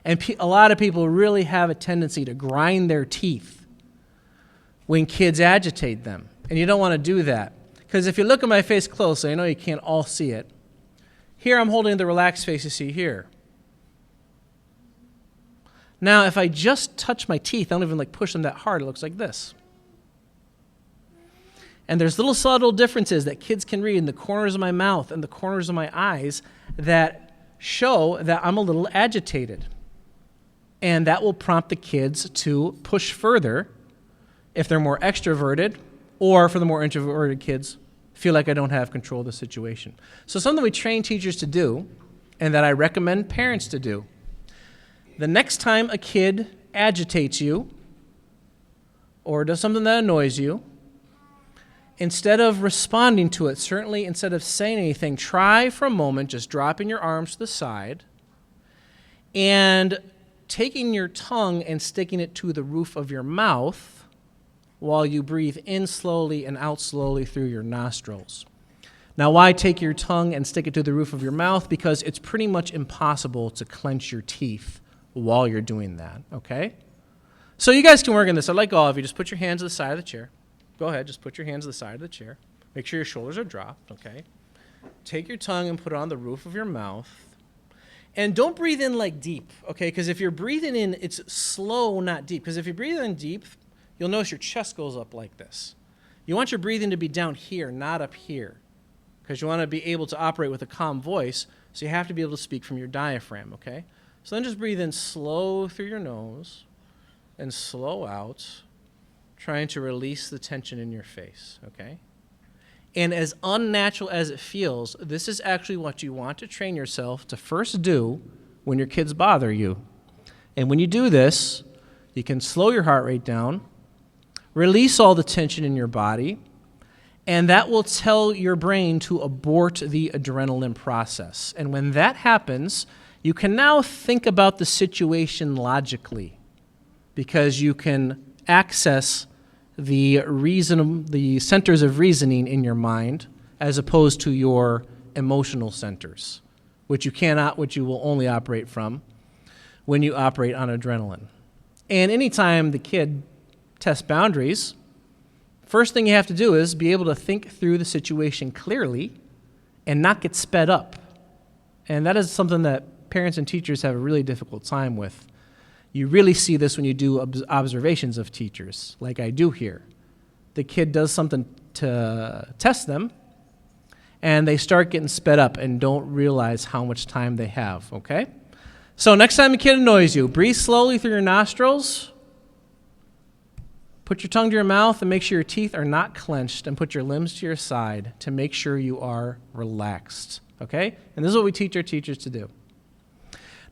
And a lot of people really have a tendency to grind their teeth when kids agitate them. And you don't want to do that. Because if you look at my face closely, I know you can't all see it. Here I'm holding the relaxed face you see here. Now, if I just touch my teeth, I don't even push them that hard, it looks like this. And there's little subtle differences that kids can read in the corners of my mouth and the corners of my eyes that show that I'm a little agitated. And that will prompt the kids to push further if they're more extroverted, or for the more introverted kids, feel like I don't have control of the situation. So something we train teachers to do, and that I recommend parents to do, the next time a kid agitates you or does something that annoys you, instead of responding to it, certainly instead of saying anything, try for a moment just dropping your arms to the side and taking your tongue and sticking it to the roof of your mouth while you breathe in slowly and out slowly through your nostrils. Now, why take your tongue and stick it to the roof of your mouth? Because it's pretty much impossible to clench your teeth while you're doing that, okay? So you guys can work on this. I'd like all of you, just put your hands to the side of the chair. Go ahead, just put your hands to the side of the chair. Make sure your shoulders are dropped, okay? Take your tongue and put it on the roof of your mouth. And don't breathe in deep, okay? Because if you're breathing in, it's slow, not deep. Because if you breathe in deep, you'll notice your chest goes up like this. You want your breathing to be down here, not up here. Because you want to be able to operate with a calm voice, so you have to be able to speak from your diaphragm, okay? So then just breathe in slow through your nose and slow out, trying to release the tension in your face, okay? And as unnatural as it feels, this is actually what you want to train yourself to first do when your kids bother you. And when you do this, you can slow your heart rate down, release all the tension in your body, and that will tell your brain to abort the adrenaline process. And when that happens, you can now think about the situation logically, because you can access the centers of reasoning in your mind as opposed to your emotional centers, which you will only operate from when you operate on adrenaline. And anytime the kid tests boundaries, first thing you have to do is be able to think through the situation clearly and not get sped up. And that is something that parents and teachers have a really difficult time with. You really see this when you do observations of teachers, like I do here. The kid does something to test them, and they start getting sped up and don't realize how much time they have, okay? So next time a kid annoys you, breathe slowly through your nostrils, put your tongue to your mouth, and make sure your teeth are not clenched, and put your limbs to your side to make sure you are relaxed, okay? And this is what we teach our teachers to do.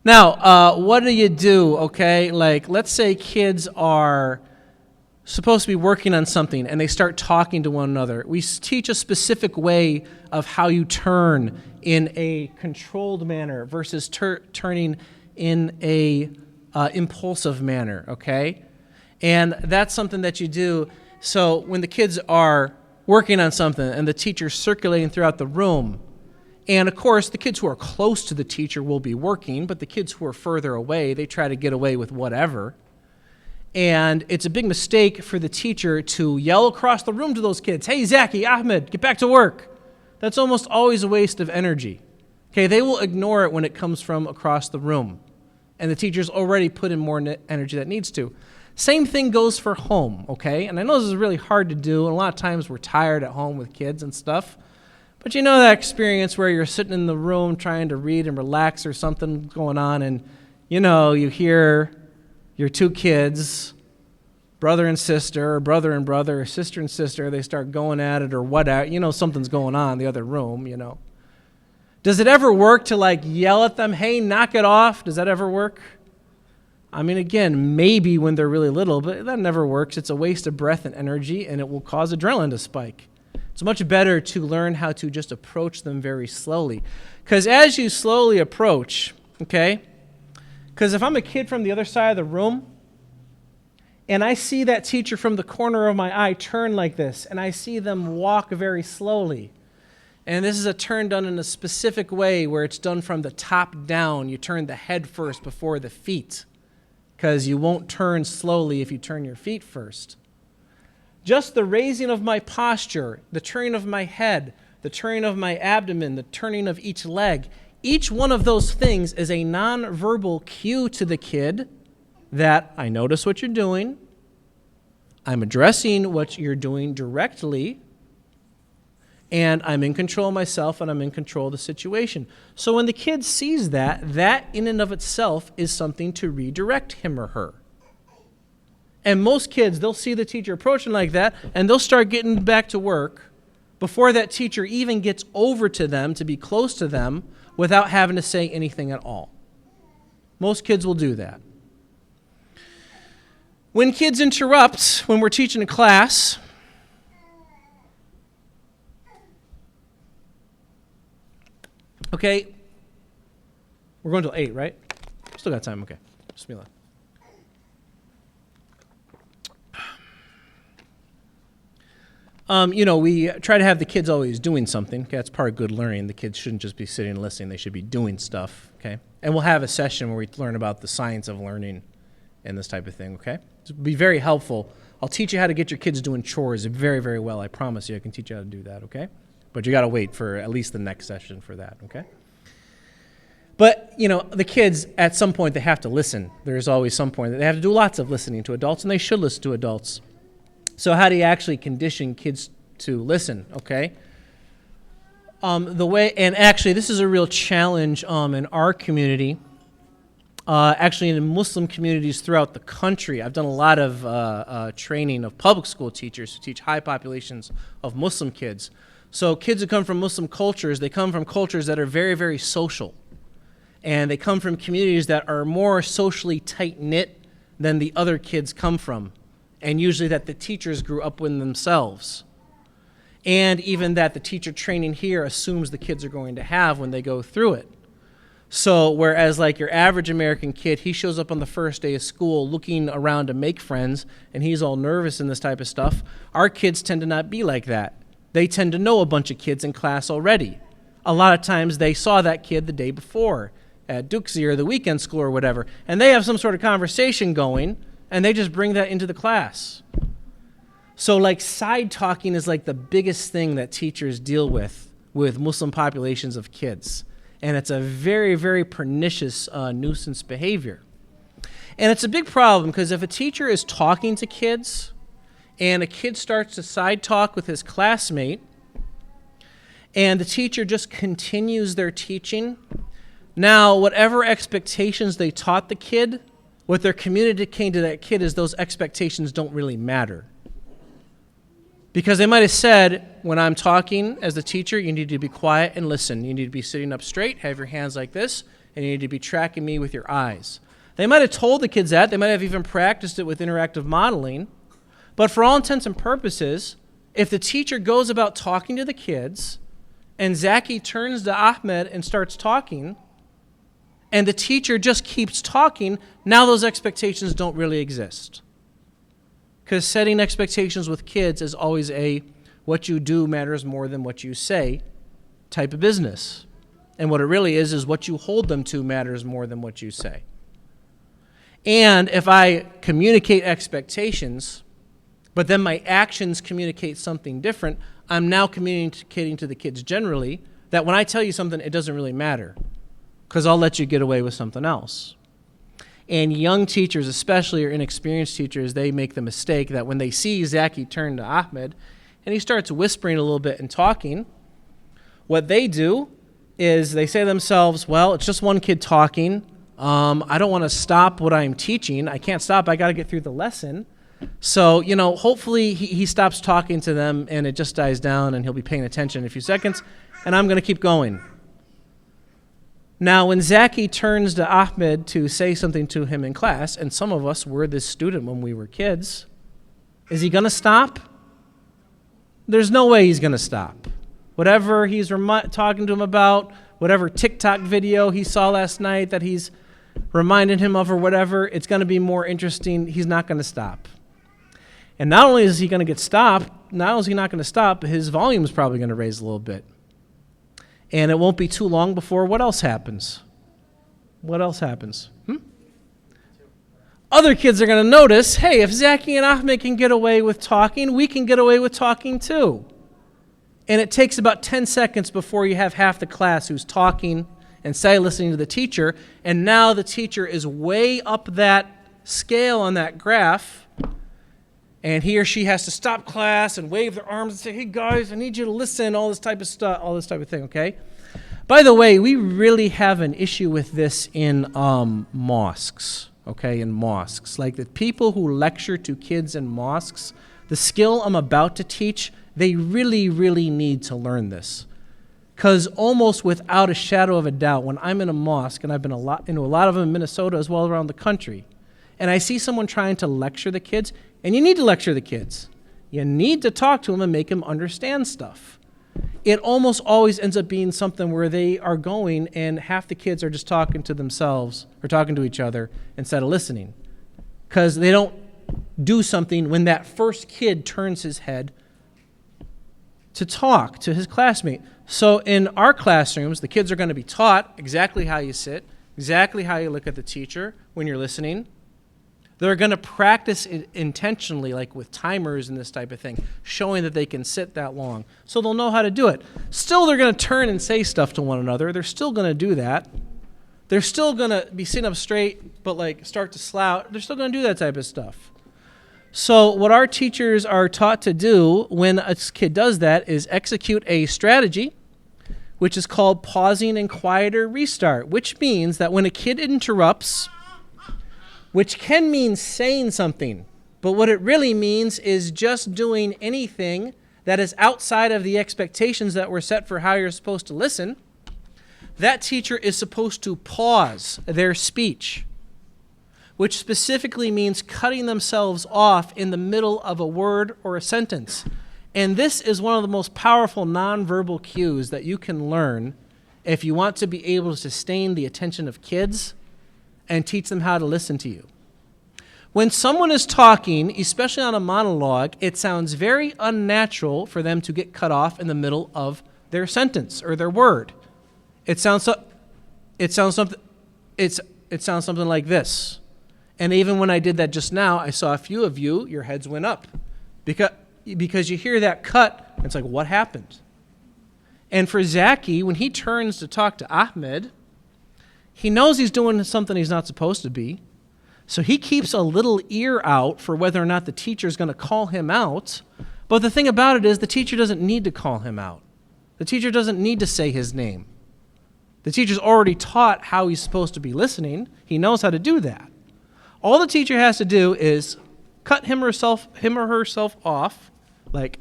Now, what do you do, okay? Let's say kids are supposed to be working on something and they start talking to one another. We teach a specific way of how you turn in a controlled manner versus turning in a impulsive manner, okay? And that's something that you do. So when the kids are working on something and the teacher's circulating throughout the room, and, of course, the kids who are close to the teacher will be working, but the kids who are further away, they try to get away with whatever. And it's a big mistake for the teacher to yell across the room to those kids, "Hey, Zaki, Ahmed, get back to work." That's almost always a waste of energy. Okay, they will ignore it when it comes from across the room. And the teacher's already put in more energy that needs to. Same thing goes for home, okay? And I know this is really hard to do, and a lot of times we're tired at home with kids and stuff. But you know that experience where you're sitting in the room trying to read and relax or something going on, and you hear your two kids, brother and sister, or brother and brother, or sister and sister, they start going at it or whatever. Something's going on in the other room, Does it ever work to yell at them, hey, knock it off? Does that ever work? I mean, again, maybe when they're really little, but that never works. It's a waste of breath and energy, and it will cause adrenaline to spike. It's much better to learn how to just approach them very slowly. Because as you slowly approach, okay, because if I'm a kid from the other side of the room, and I see that teacher from the corner of my eye turn like this, and I see them walk very slowly, and this is a turn done in a specific way where it's done from the top down. You turn the head first before the feet, because you won't turn slowly if you turn your feet first. Just the raising of my posture, the turning of my head, the turning of my abdomen, the turning of each leg, each one of those things is a nonverbal cue to the kid that I notice what you're doing, I'm addressing what you're doing directly, and I'm in control of myself and I'm in control of the situation. So when the kid sees that, that in and of itself is something to redirect him or her. And most kids, they'll see the teacher approaching like that, and they'll start getting back to work before that teacher even gets over to them to be close to them without having to say anything at all. Most kids will do that. When kids interrupt, when we're teaching a class, okay, we're going till 8, right? Still got time, okay. Bismillah. We try to have the kids always doing something. Okay, that's part of good learning. The kids shouldn't just be sitting and listening. They should be doing stuff, okay? And we'll have a session where we learn about the science of learning and this type of thing, okay? It'll be very helpful. I'll teach you how to get your kids doing chores very, very well. I promise you I can teach you how to do that, okay? But you got to wait for at least the next session for that, okay? But, the kids, at some point, they have to listen. There's always some point that they have to do lots of listening to adults, and they should listen to adults. So how do you actually condition kids to listen, okay? Actually, this is a real challenge in our community, actually in Muslim communities throughout the country. I've done a lot of training of public school teachers who teach high populations of Muslim kids. So kids who come from Muslim cultures, they come from cultures that are very, very social. And they come from communities that are more socially tight-knit than the other kids come from. And usually that the teachers grew up with themselves. And even that the teacher training here assumes the kids are going to have when they go through it. So whereas your average American kid, he shows up on the first day of school looking around to make friends, and he's all nervous and this type of stuff, our kids tend to not be like that. They tend to know a bunch of kids in class already. A lot of times they saw that kid the day before at Dukesy or the weekend school or whatever, and they have some sort of conversation going, and they just bring that into the class. So side talking is the biggest thing that teachers deal with Muslim populations of kids. And it's a very, very pernicious nuisance behavior. And it's a big problem because if a teacher is talking to kids and a kid starts to side talk with his classmate and the teacher just continues their teaching, now whatever expectations they taught the kid, what they're communicating to that kid is those expectations don't really matter. Because they might have said, when I'm talking as the teacher, you need to be quiet and listen. You need to be sitting up straight, have your hands like this, and you need to be tracking me with your eyes. They might have told the kids that. They might have even practiced it with interactive modeling. But for all intents and purposes, if the teacher goes about talking to the kids, and Zaki turns to Ahmed and starts talking, and the teacher just keeps talking, now those expectations don't really exist. Because setting expectations with kids is always what you do matters more than what you say type of business. And what it really is what you hold them to matters more than what you say. And if I communicate expectations, but then my actions communicate something different, I'm now communicating to the kids generally that when I tell you something, it doesn't really matter because I'll let you get away with something else. And young teachers, especially, or inexperienced teachers, they make the mistake that when they see Zaki turn to Ahmed and he starts whispering a little bit and talking, what they do is they say to themselves, well, it's just one kid talking. I don't want to stop what I'm teaching. I can't stop. I got to get through the lesson. So, hopefully he stops talking to them and it just dies down and he'll be paying attention in a few seconds, and I'm going to keep going. Now, when Zaki turns to Ahmed to say something to him in class, and some of us were this student when we were kids, is he going to stop? There's no way he's going to stop. Whatever he's talking to him about, whatever TikTok video he saw last night that he's reminding him of or whatever, it's going to be more interesting. He's not going to stop. And not only is he going to get stopped, not only is he not going to stop, but his volume is probably going to raise a little bit. And it won't be too long before what else happens? What else happens? Other kids are going to notice, hey, if Zaki and Ahmed can get away with talking, we can get away with talking too. And it takes about 10 seconds before you have half the class who's talking and listening to the teacher, and now the teacher is way up that scale on that graph, and he or she has to stop class and wave their arms and say, hey guys, I need you to listen, all this type of stuff, all this type of thing, okay? By the way, we really have an issue with this in mosques, okay, in mosques. Like the people who lecture to kids in mosques, the skill I'm about to teach, they really, really need to learn this. Because almost without a shadow of a doubt, when I'm in a mosque, and I've been into a lot of them in Minnesota as well around the country, and I see someone trying to lecture the kids, and you need to lecture the kids. You need to talk to them and make them understand stuff. It almost always ends up being something where they are going and half the kids are just talking to themselves or talking to each other instead of listening. Because they don't do something when that first kid turns his head to talk to his classmate. So in our classrooms, the kids are going to be taught exactly how you sit, exactly how you look at the teacher when you're listening. They're going to practice it intentionally, like with timers and this type of thing, showing that they can sit that long. So they'll know how to do it. Still, they're going to turn and say stuff to one another. They're still going to do that. They're still going to be sitting up straight, but like start to slouch. They're still going to do that type of stuff. So what our teachers are taught to do when a kid does that is execute a strategy, which is called pausing and quieter restart, which means that when a kid interrupts, which can mean saying something, but what it really means is just doing anything that is outside of the expectations that were set for how you're supposed to listen, that teacher is supposed to pause their speech, which specifically means cutting themselves off in the middle of a word or a sentence. And this is one of the most powerful nonverbal cues that you can learn if you want to be able to sustain the attention of kids and teach them how to listen to you. When someone is talking, especially on a monologue, it sounds very unnatural for them to get cut off in the middle of their sentence or their word. It sounds something like this. And even when I did that just now, I saw a few of you, your heads went up. Because you hear that cut, it's like, what happened? And for Zaki, when he turns to talk to Ahmed, he knows he's doing something he's not supposed to be. So he keeps a little ear out for whether or not the teacher is going to call him out. But the thing about it is the teacher doesn't need to call him out. The teacher doesn't need to say his name. The teacher's already taught how he's supposed to be listening. He knows how to do that. All the teacher has to do is cut him or herself off like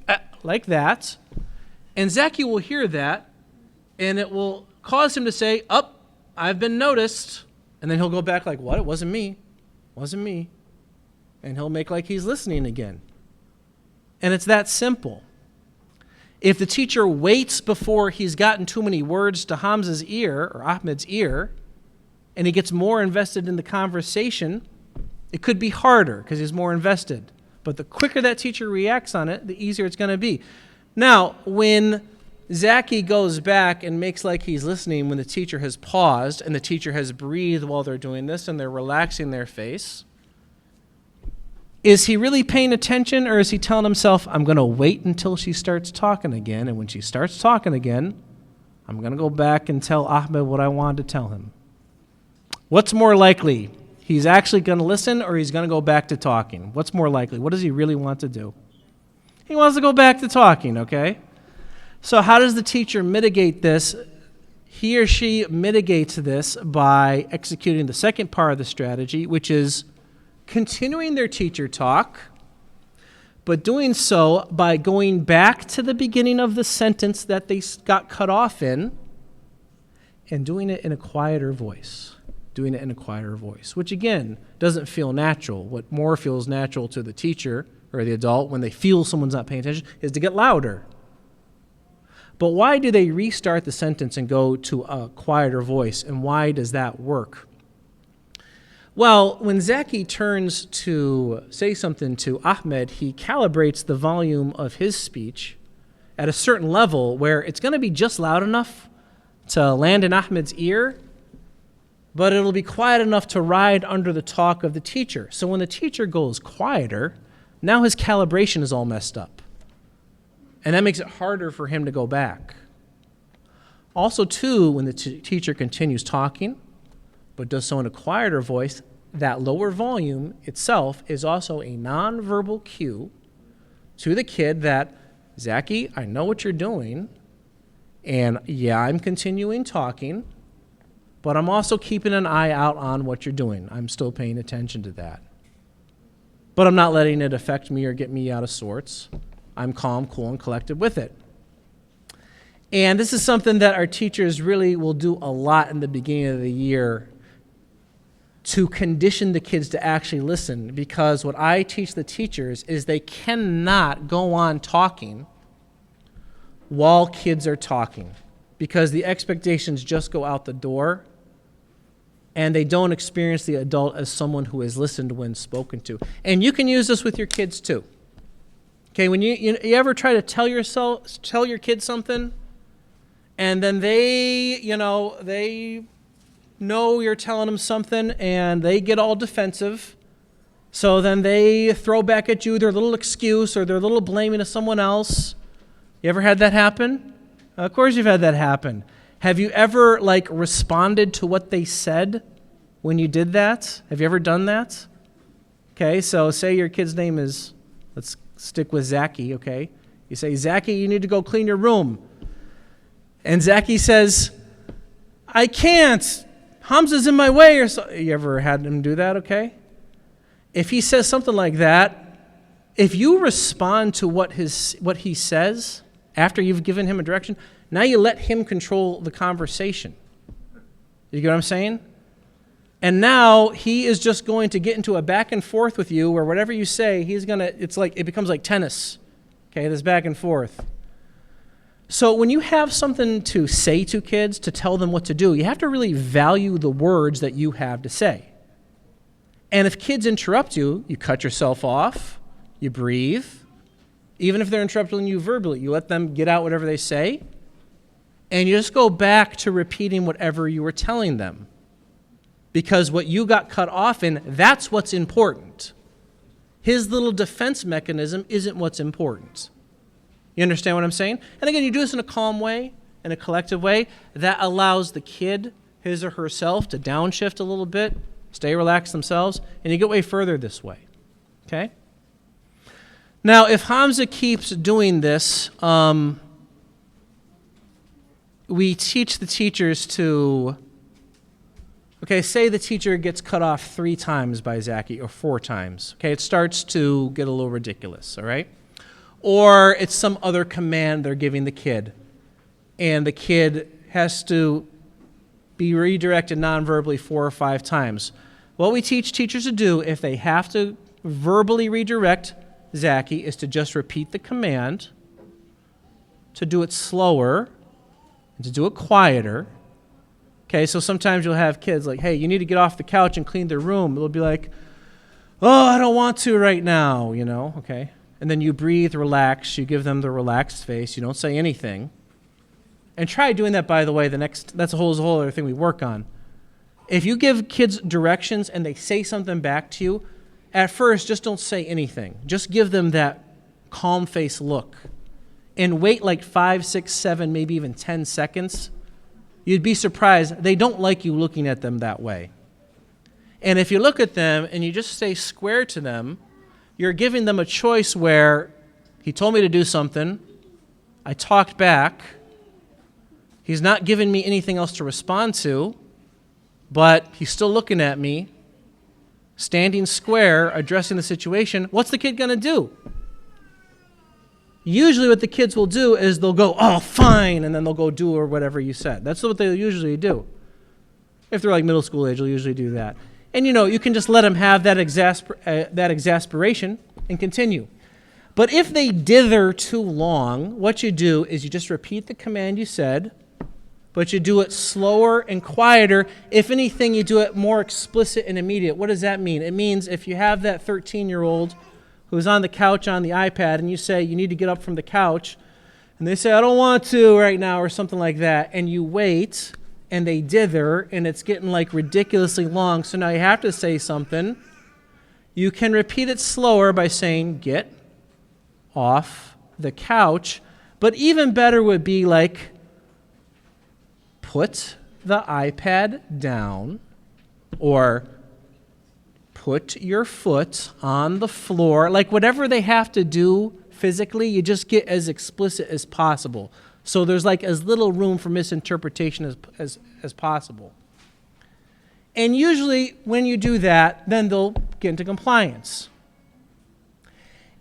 that. And Zaki will hear that, and it will cause him to say, I've been noticed. And then he'll go back like, what? It wasn't me. It wasn't me. And he'll make like he's listening again. And it's that simple. If the teacher waits before he's gotten too many words to Hamza's ear or Ahmed's ear, and he gets more invested in the conversation, it could be harder because he's more invested. But the quicker that teacher reacts on it, the easier it's going to be. Now, when Zaki goes back and makes like he's listening when the teacher has paused and the teacher has breathed while they're doing this and they're relaxing their face, is he really paying attention, or is he telling himself, I'm going to wait until she starts talking again, and when she starts talking again, I'm going to go back and tell Ahmed what I wanted to tell him? What's more likely? He's actually going to listen, or he's going to go back to talking. What's more likely? What does he really want to do? He wants to go back to talking, okay? So how does the teacher mitigate this? He or she mitigates this by executing the second part of the strategy, which is continuing their teacher talk, but doing so by going back to the beginning of the sentence that they got cut off in and doing it in a quieter voice. Doing it in a quieter voice, which again doesn't feel natural. What more feels natural to the teacher or the adult when they feel someone's not paying attention is to get louder. But why do they restart the sentence and go to a quieter voice, and why does that work? Well, when Zaki turns to say something to Ahmed, he calibrates the volume of his speech at a certain level where it's going to be just loud enough to land in Ahmed's ear, but it'll be quiet enough to ride under the talk of the teacher. So when the teacher goes quieter, now his calibration is all messed up. And that makes it harder for him to go back. Also, too, when the teacher continues talking, but does so in a quieter voice, that lower volume itself is also a nonverbal cue to the kid that, Zaki, I know what you're doing, and yeah, I'm continuing talking, but I'm also keeping an eye out on what you're doing. I'm still paying attention to that. But I'm not letting it affect me or get me out of sorts. I'm calm, cool, and collected with it. And this is something that our teachers really will do a lot in the beginning of the year to condition the kids to actually listen, because what I teach the teachers is they cannot go on talking while kids are talking, because the expectations just go out the door and they don't experience the adult as someone who is listened when spoken to. And you can use this with your kids too. Okay, when you ever try to tell your kid something, and then they know you're telling them something, and they get all defensive, so then they throw back at you their little excuse or their little blaming of someone else. You ever had that happen? Of course you've had that happen. Have you ever, responded to what they said when you did that? Have you ever done that? Okay, so say your kid's name is, let's stick with Zaki, okay? You say, Zaki, you need to go clean your room. And Zaki says, I can't. Hamza's in my way. Or so. You ever had him do that, okay? If he says something like that, if you respond to what he says after you've given him a direction, now you let him control the conversation. You get what I'm saying? And now he is just going to get into a back and forth with you where whatever you say, it becomes like tennis. Okay, this back and forth. So when you have something to say to kids, to tell them what to do, you have to really value the words that you have to say. And if kids interrupt you, you cut yourself off, you breathe. Even if they're interrupting you verbally, you let them get out whatever they say, and you just go back to repeating whatever you were telling them. Because what you got cut off in, that's what's important. His little defense mechanism isn't what's important. You understand what I'm saying? And again, you do this in a calm way, in a collective way, that allows the kid, his or herself, to downshift a little bit, stay relaxed themselves, and you get way further this way. Okay? Now, if Hamza keeps doing this, we teach the teachers to, say the teacher gets cut off 3 times by Zaki, or 4 times. Okay, it starts to get a little ridiculous, all right? Or it's some other command they're giving the kid, and the kid has to be redirected non-verbally 4 or 5 times. What we teach teachers to do, if they have to verbally redirect Zaki, is to just repeat the command, to do it slower, and to do it quieter. Okay, so sometimes you'll have kids like, hey, you need to get off the couch and clean their room. They'll be like, oh, I don't want to right now, okay? And then you breathe, relax, you give them the relaxed face, you don't say anything. And try doing that, by the way, that's a whole other thing we work on. If you give kids directions and they say something back to you, at first, just don't say anything. Just give them that calm face look. And wait 5, 6, 7, maybe even 10 seconds. You'd be surprised. They don't like you looking at them that way. And if you look at them and you just stay square to them, you're giving them a choice where he told me to do something, I talked back, he's not giving me anything else to respond to, but he's still looking at me, standing square, addressing the situation. What's the kid going to do? Usually what the kids will do is they'll go, oh, fine, and then they'll go do or whatever you said. That's what they'll usually do. If they're like middle school age, they'll usually do that. And you can just let them have that exasperation and continue. But if they dither too long, what you do is you just repeat the command you said, but you do it slower and quieter. If anything, you do it more explicit and immediate. What does that mean? It means if you have that 13-year-old who's on the couch on the iPad and you say you need to get up from the couch, and they say, I don't want to right now, or something like that, and you wait, and they dither, and it's getting like ridiculously long, so now you have to say something. You can repeat it slower by saying, get off the couch. But even better would be like, put the iPad down, or put your foot on the floor. Like whatever they have to do physically, you just get as explicit as possible. So there's like as little room for misinterpretation as possible. And usually when you do that, then they'll get into compliance.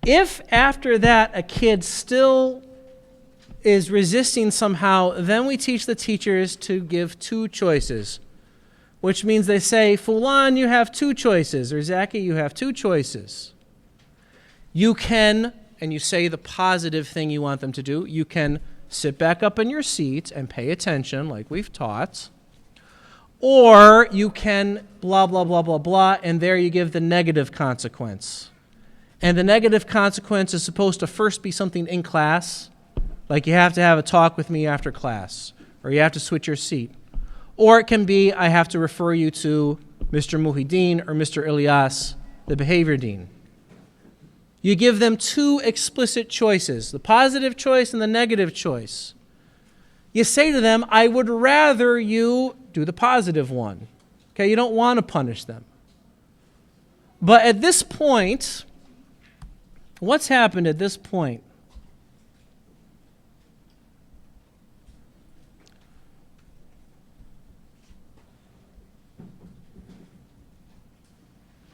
If after that a kid still is resisting somehow, then we teach the teachers to give two choices, which means they say, Fulan, you have two choices, or Zaki, you have two choices. You can, and you say the positive thing you want them to do, you can sit back up in your seat and pay attention like we've taught, or you can blah, blah, blah, blah, blah, and there you give the negative consequence. And the negative consequence is supposed to first be something in class, like you have to have a talk with me after class, or you have to switch your seat. Or it can be, I have to refer you to Mr. Muhyiddin or Mr. Ilyas, the behavior dean. You give them two explicit choices, the positive choice and the negative choice. You say to them, I would rather you do the positive one. Okay, you don't want to punish them. But at this point, what's happened at this point?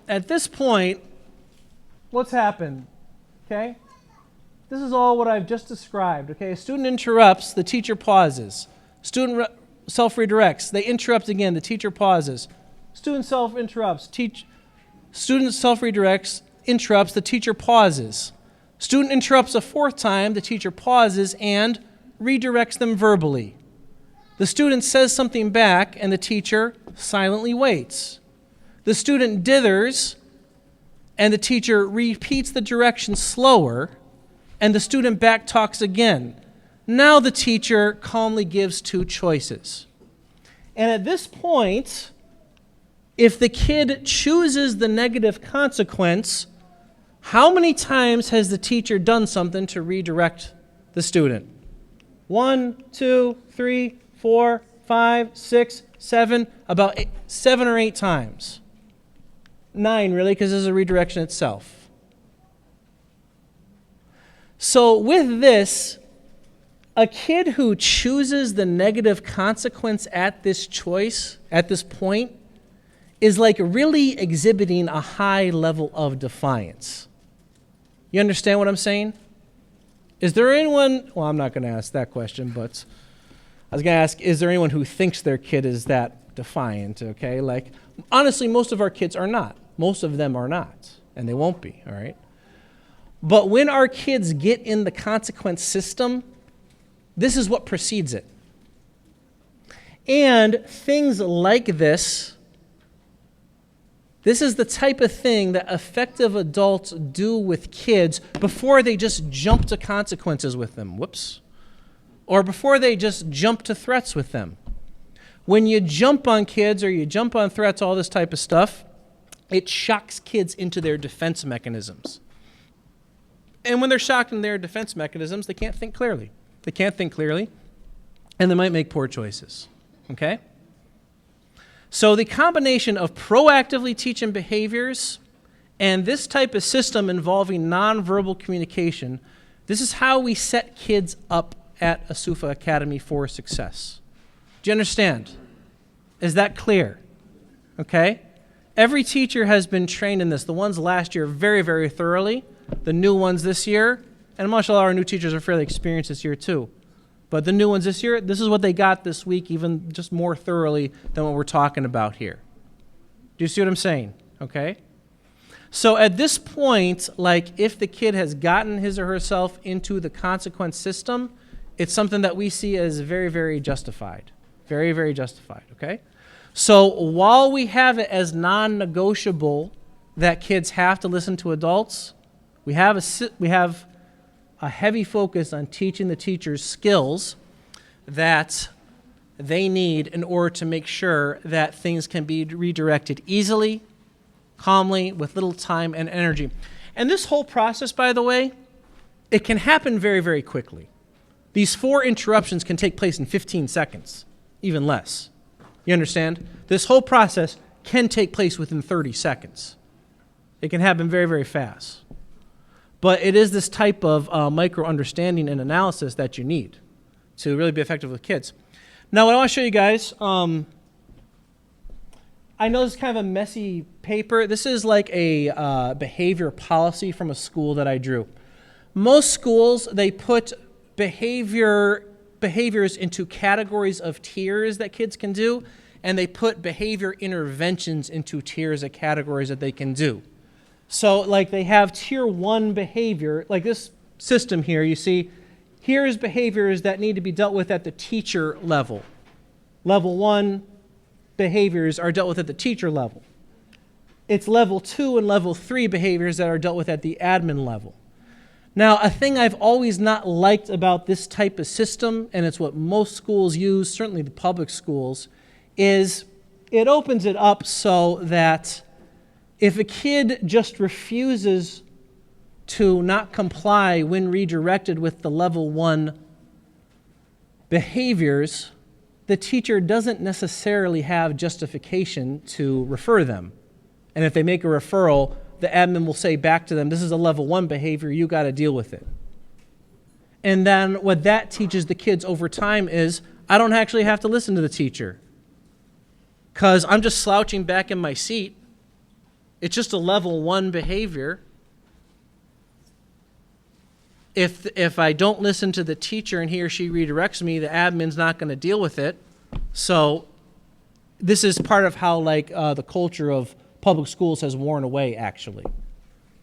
At this point, what's happened? Okay? This is all what I've just described. Okay? A student interrupts, the teacher pauses. Student self-redirects. They interrupt again, the teacher pauses. Student self-interrupts. Student self-redirects, interrupts, the teacher pauses. Student interrupts a fourth time, the teacher pauses and redirects them verbally. The student says something back, and the teacher silently waits. The student dithers, and the teacher repeats the direction slower, and the student back talks again. Now the teacher calmly gives two choices. And at this point, if the kid chooses the negative consequence, how many times has the teacher done something to redirect the student? 1, 2, 3, 4, 5, 6, 7, about 7 or 8 times. 9, really, because this is a redirection itself. So with this, a kid who chooses the negative consequence at this choice, at this point, is like really exhibiting a high level of defiance. You understand what I'm saying? Is there anyone, well, I'm not going to ask that question, but I was going to ask, is there anyone who thinks their kid is that defiant, okay? Like, honestly, most of our kids are not. Most of them are not, and they won't be, all right? But when our kids get in the consequence system, this is what precedes it. And things like this is the type of thing that effective adults do with kids before they just jump to consequences with them. Whoops. Or before they just jump to threats with them. When you jump on kids or you jump on threats, all this type of stuff, it shocks kids into their defense mechanisms. And when they're shocked in their defense mechanisms, they can't think clearly. They can't think clearly, and they might make poor choices. Okay? So the combination of proactively teaching behaviors and this type of system involving nonverbal communication, this is how we set kids up at As-Suffah Academy for success. Do you understand? Is that clear? Okay? Every teacher has been trained in this. The ones last year very, very thoroughly. The new ones this year, and mashallah, our new teachers are fairly experienced this year too. But the new ones this year, this is what they got this week, even just more thoroughly than what we're talking about here. Do you see what I'm saying? Okay? So at this point, like if the kid has gotten his or herself into the consequence system, it's something that we see as very, very justified. Very, very justified, okay? So while we have it as non-negotiable that kids have to listen to adults, we have a heavy focus on teaching the teachers skills that they need in order to make sure that things can be redirected easily, calmly, with little time and energy. And this whole process, by the way, it can happen very, very quickly. These 4 interruptions can take place in 15 seconds, even less. You understand? This whole process can take place within 30 seconds. It can happen very, very fast. But it is this type of micro-understanding and analysis that you need to really be effective with kids. Now, what I want to show you guys, I know this is kind of a messy paper. This is like a behavior policy from a school that I drew. Most schools, they put behaviors into categories of tiers that kids can do, and they put behavior interventions into tiers of categories that they can do. So like they have tier 1 behavior, like this system here, you see, here's behaviors that need to be dealt with at the teacher level. Level 1 behaviors are dealt with at the teacher level. It's level 2 and level 3 behaviors that are dealt with at the admin level. Now, a thing I've always not liked about this type of system, and it's what most schools use, certainly the public schools, is it opens it up so that if a kid just refuses to not comply when redirected with the level 1 behaviors, the teacher doesn't necessarily have justification to refer them. And if they make a referral, the admin will say back to them, this is a level 1 behavior, you got to deal with it. And then what that teaches the kids over time is, I don't actually have to listen to the teacher because I'm just slouching back in my seat. It's just a level 1 behavior. If I don't listen to the teacher and he or she redirects me, the admin's not going to deal with it. So this is part of how the culture of public schools has worn away, actually,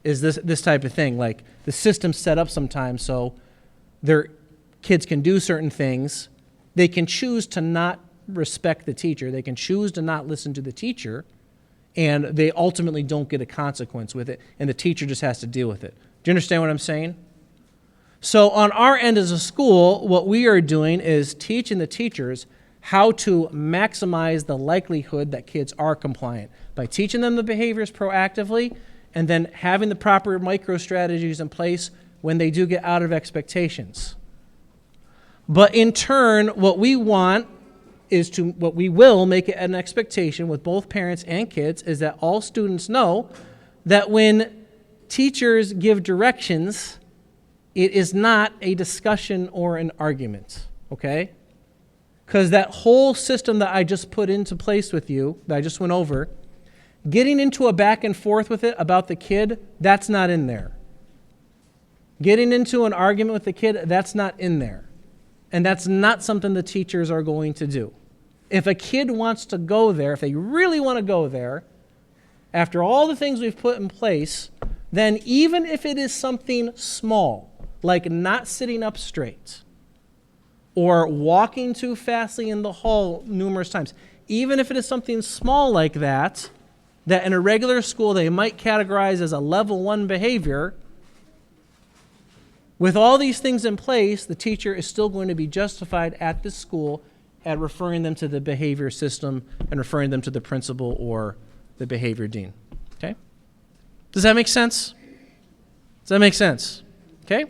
is this type of thing. Like the system's set up sometimes so their kids can do certain things. They can choose to not respect the teacher. They can choose to not listen to the teacher, and they ultimately don't get a consequence with it, and the teacher just has to deal with it. Do you understand what I'm saying? So on our end as a school, what we are doing is teaching the teachers how to maximize the likelihood that kids are compliant by teaching them the behaviors proactively and then having the proper micro strategies in place when they do get out of expectations. But in turn, what we want is what we will make it an expectation with both parents and kids is that all students know that when teachers give directions, it is not a discussion or an argument, okay? Because that whole system that I just put into place with you, that I just went over, getting into a back and forth with it about the kid, that's not in there. Getting into an argument with the kid, that's not in there. And that's not something the teachers are going to do. If a kid wants to go there, if they really want to go there, after all the things we've put in place, then even if it is something small, like not sitting up straight, or walking too fastly in the hall numerous times, even if it is something small like that in a regular school they might categorize as a level 1 behavior, with all these things in place, the teacher is still going to be justified at this school at referring them to the behavior system and referring them to the principal or the behavior dean. Okay? Does that make sense? Does that make sense? Okay?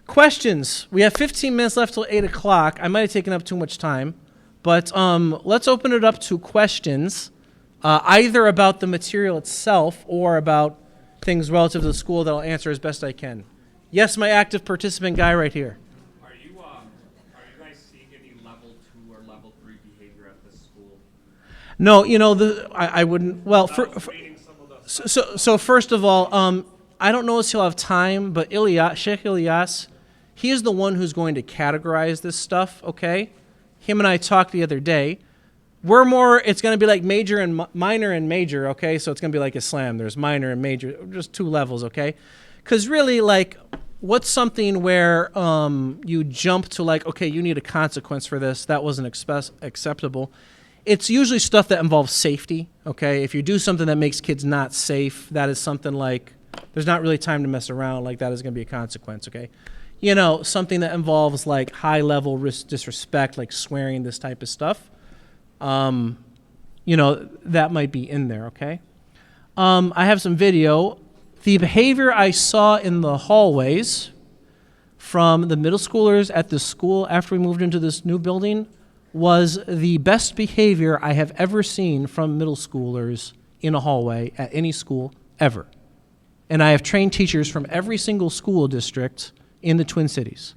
Questions. We have 15 minutes left till 8 o'clock. I might have taken up too much time, but let's open it up to questions. either about the material itself or about things relative to the school that I'll answer as best I can. Yes, my active participant guy right here. Are you guys seeing any level 2 or level 3 behavior at this school? No, I wouldn't. Well, so first of all, I don't know if he'll have time, but Sheikh Ilyas, he is the one who's going to categorize this stuff. Okay, him and I talked the other day. It's going to be like major and minor and major. Okay, so it's going to be like Islam. There's minor and major, just 2 levels. Okay, because really, like, what's something where you jump to like, okay, you need a consequence for this. That wasn't acceptable. It's usually stuff that involves safety, okay? If you do something that makes kids not safe, that is something like, there's not really time to mess around, like that is going to be a consequence, okay? Something that involves like high-level disrespect, like swearing, this type of stuff, that might be in there, okay? I have some video. The behavior I saw in the hallways from the middle schoolers at the school after we moved into this new building was the best behavior I have ever seen from middle schoolers in a hallway at any school ever. And I have trained teachers from every single school district in the Twin Cities.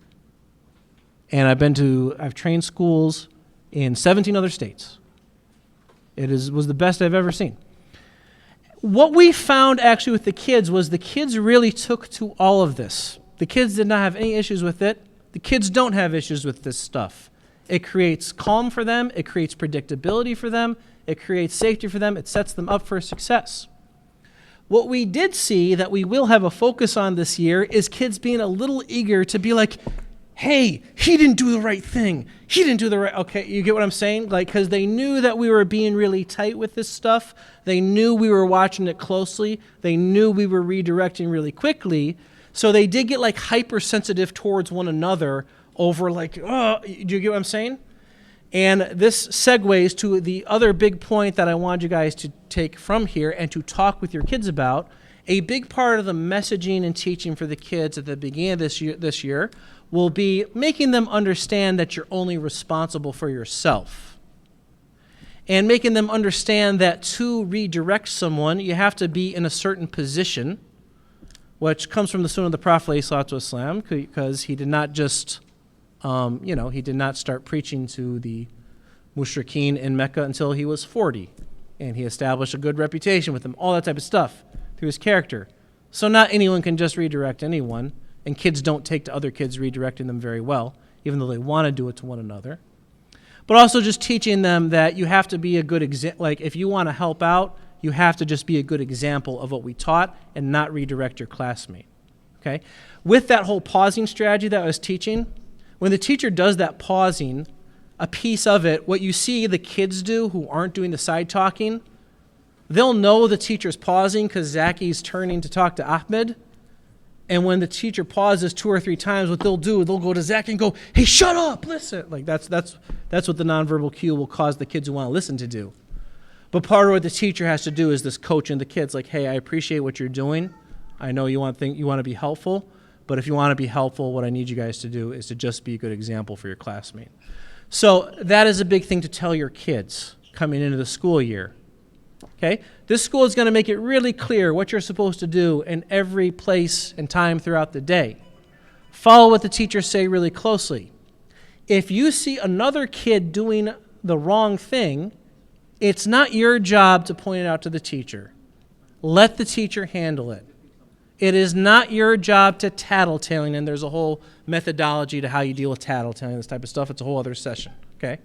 And I've trained schools in 17 other states. Was the best I've ever seen. What we found actually with the kids was the kids really took to all of this. The kids did not have any issues with it. The kids don't have issues with this stuff. It creates calm for them. It creates predictability for them. It creates safety for them. It sets them up for success. What we did see that we will have a focus on this year is kids being a little eager to be like, hey, he didn't do the right thing. He didn't do the right, okay, you get what I'm saying? Like, because they knew that we were being really tight with this stuff. They knew we were watching it closely. They knew we were redirecting really quickly. So they did get like hypersensitive towards one another over like, oh, do you get what I'm saying? And this segues to the other big point that I wanted you guys to take from here and to talk with your kids about. A big part of the messaging and teaching for the kids at the beginning of this year will be making them understand that you're only responsible for yourself. And making them understand that to redirect someone, you have to be in a certain position, which comes from the Sunnah of the Prophet ﷺ, because he did not just he did not start preaching to the mushrikeen in Mecca until he was 40. And he established a good reputation with them, all that type of stuff through his character. So not anyone can just redirect anyone, and kids don't take to other kids redirecting them very well, even though they want to do it to one another. But also just teaching them that you have to be a good example. Like, if you want to help out, you have to just be a good example of what we taught and not redirect your classmate. Okay? With that whole pausing strategy that I was teaching, when the teacher does that pausing, a piece of it, what you see the kids do who aren't doing the side talking, they'll know the teacher's pausing because Zaki's turning to talk to Ahmed. And when the teacher pauses 2 or 3 times, what they'll do, they'll go to Zaki and go, hey, shut up, listen. Like that's what the nonverbal cue will cause the kids who want to listen to do. But part of what the teacher has to do is this coaching the kids, like, hey, I appreciate what you're doing. I know you want to be helpful. But if you want to be helpful, what I need you guys to do is to just be a good example for your classmate. So that is a big thing to tell your kids coming into the school year. Okay? This school is going to make it really clear what you're supposed to do in every place and time throughout the day. Follow what the teachers say really closely. If you see another kid doing the wrong thing, it's not your job to point it out to the teacher. Let the teacher handle it. It is not your job to tattletaling, and there's a whole methodology to how you deal with tattletaling, this type of stuff. It's a whole other session, okay?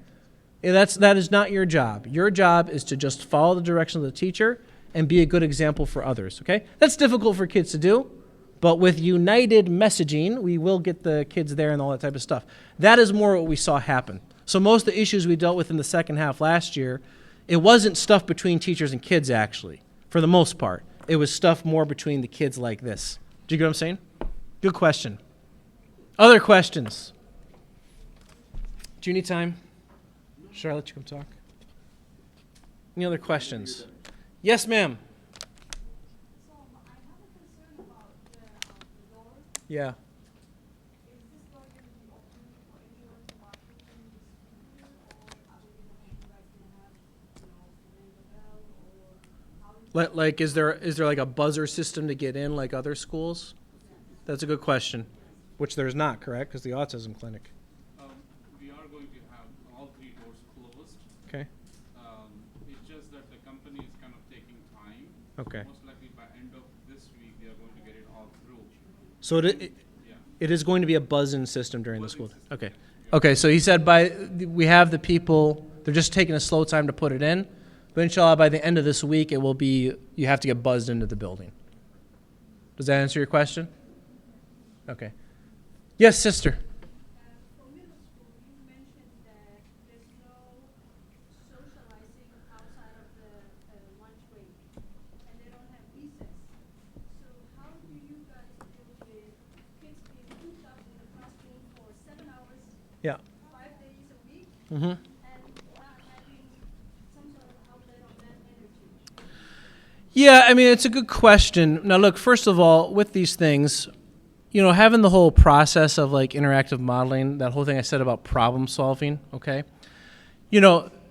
That is not your job. Your job is to just follow the direction of the teacher and be a good example for others, okay? That's difficult for kids to do, but with united messaging, we will get the kids there and all that type of stuff. That is more what we saw happen. So most of the issues we dealt with in the second half last year, it wasn't stuff between teachers and kids, actually, for the most part. It was stuff more between the kids like this. Do you get what I'm saying? Good question. Other questions? Do you need time? Should I let you come talk? Any other questions? Yes, ma'am. So I have a concern about the door. Yeah. Is this door going to be open for anyone to walk in the studio, or are we going to, you guys going to have, ring the bell, or Like, is there like a buzzer system to get in like other schools? That's a good question, which there's not, correct? Because the autism clinic. We are going to have all 3 doors closed. Okay. It's just that the company is kind of taking time. Okay. Most likely by end of this week, they are going to get it all through. So Yeah. it is going to be a buzz-in system during the school. Buzzing system, Okay. yeah. Okay. So he said we have the people. They're just taking a slow time to put it in, but inshallah by the end of this week it will be. You have to get buzzed into the building. Does that answer your question? Okay. Yes, sister. For middle school, you mentioned that there's no socializing outside of the lunch break, and they don't have recess. So how do you guys deal with kids being cooped up in the classroom for 7 hours, Yeah. 5 days a week, Mm-hmm. and not having some sort of outlet on that energy? Yeah, I mean, it's a good question. Now, look, first of all, with these things, having the whole process of like interactive modeling, that whole thing I said about problem solving, okay?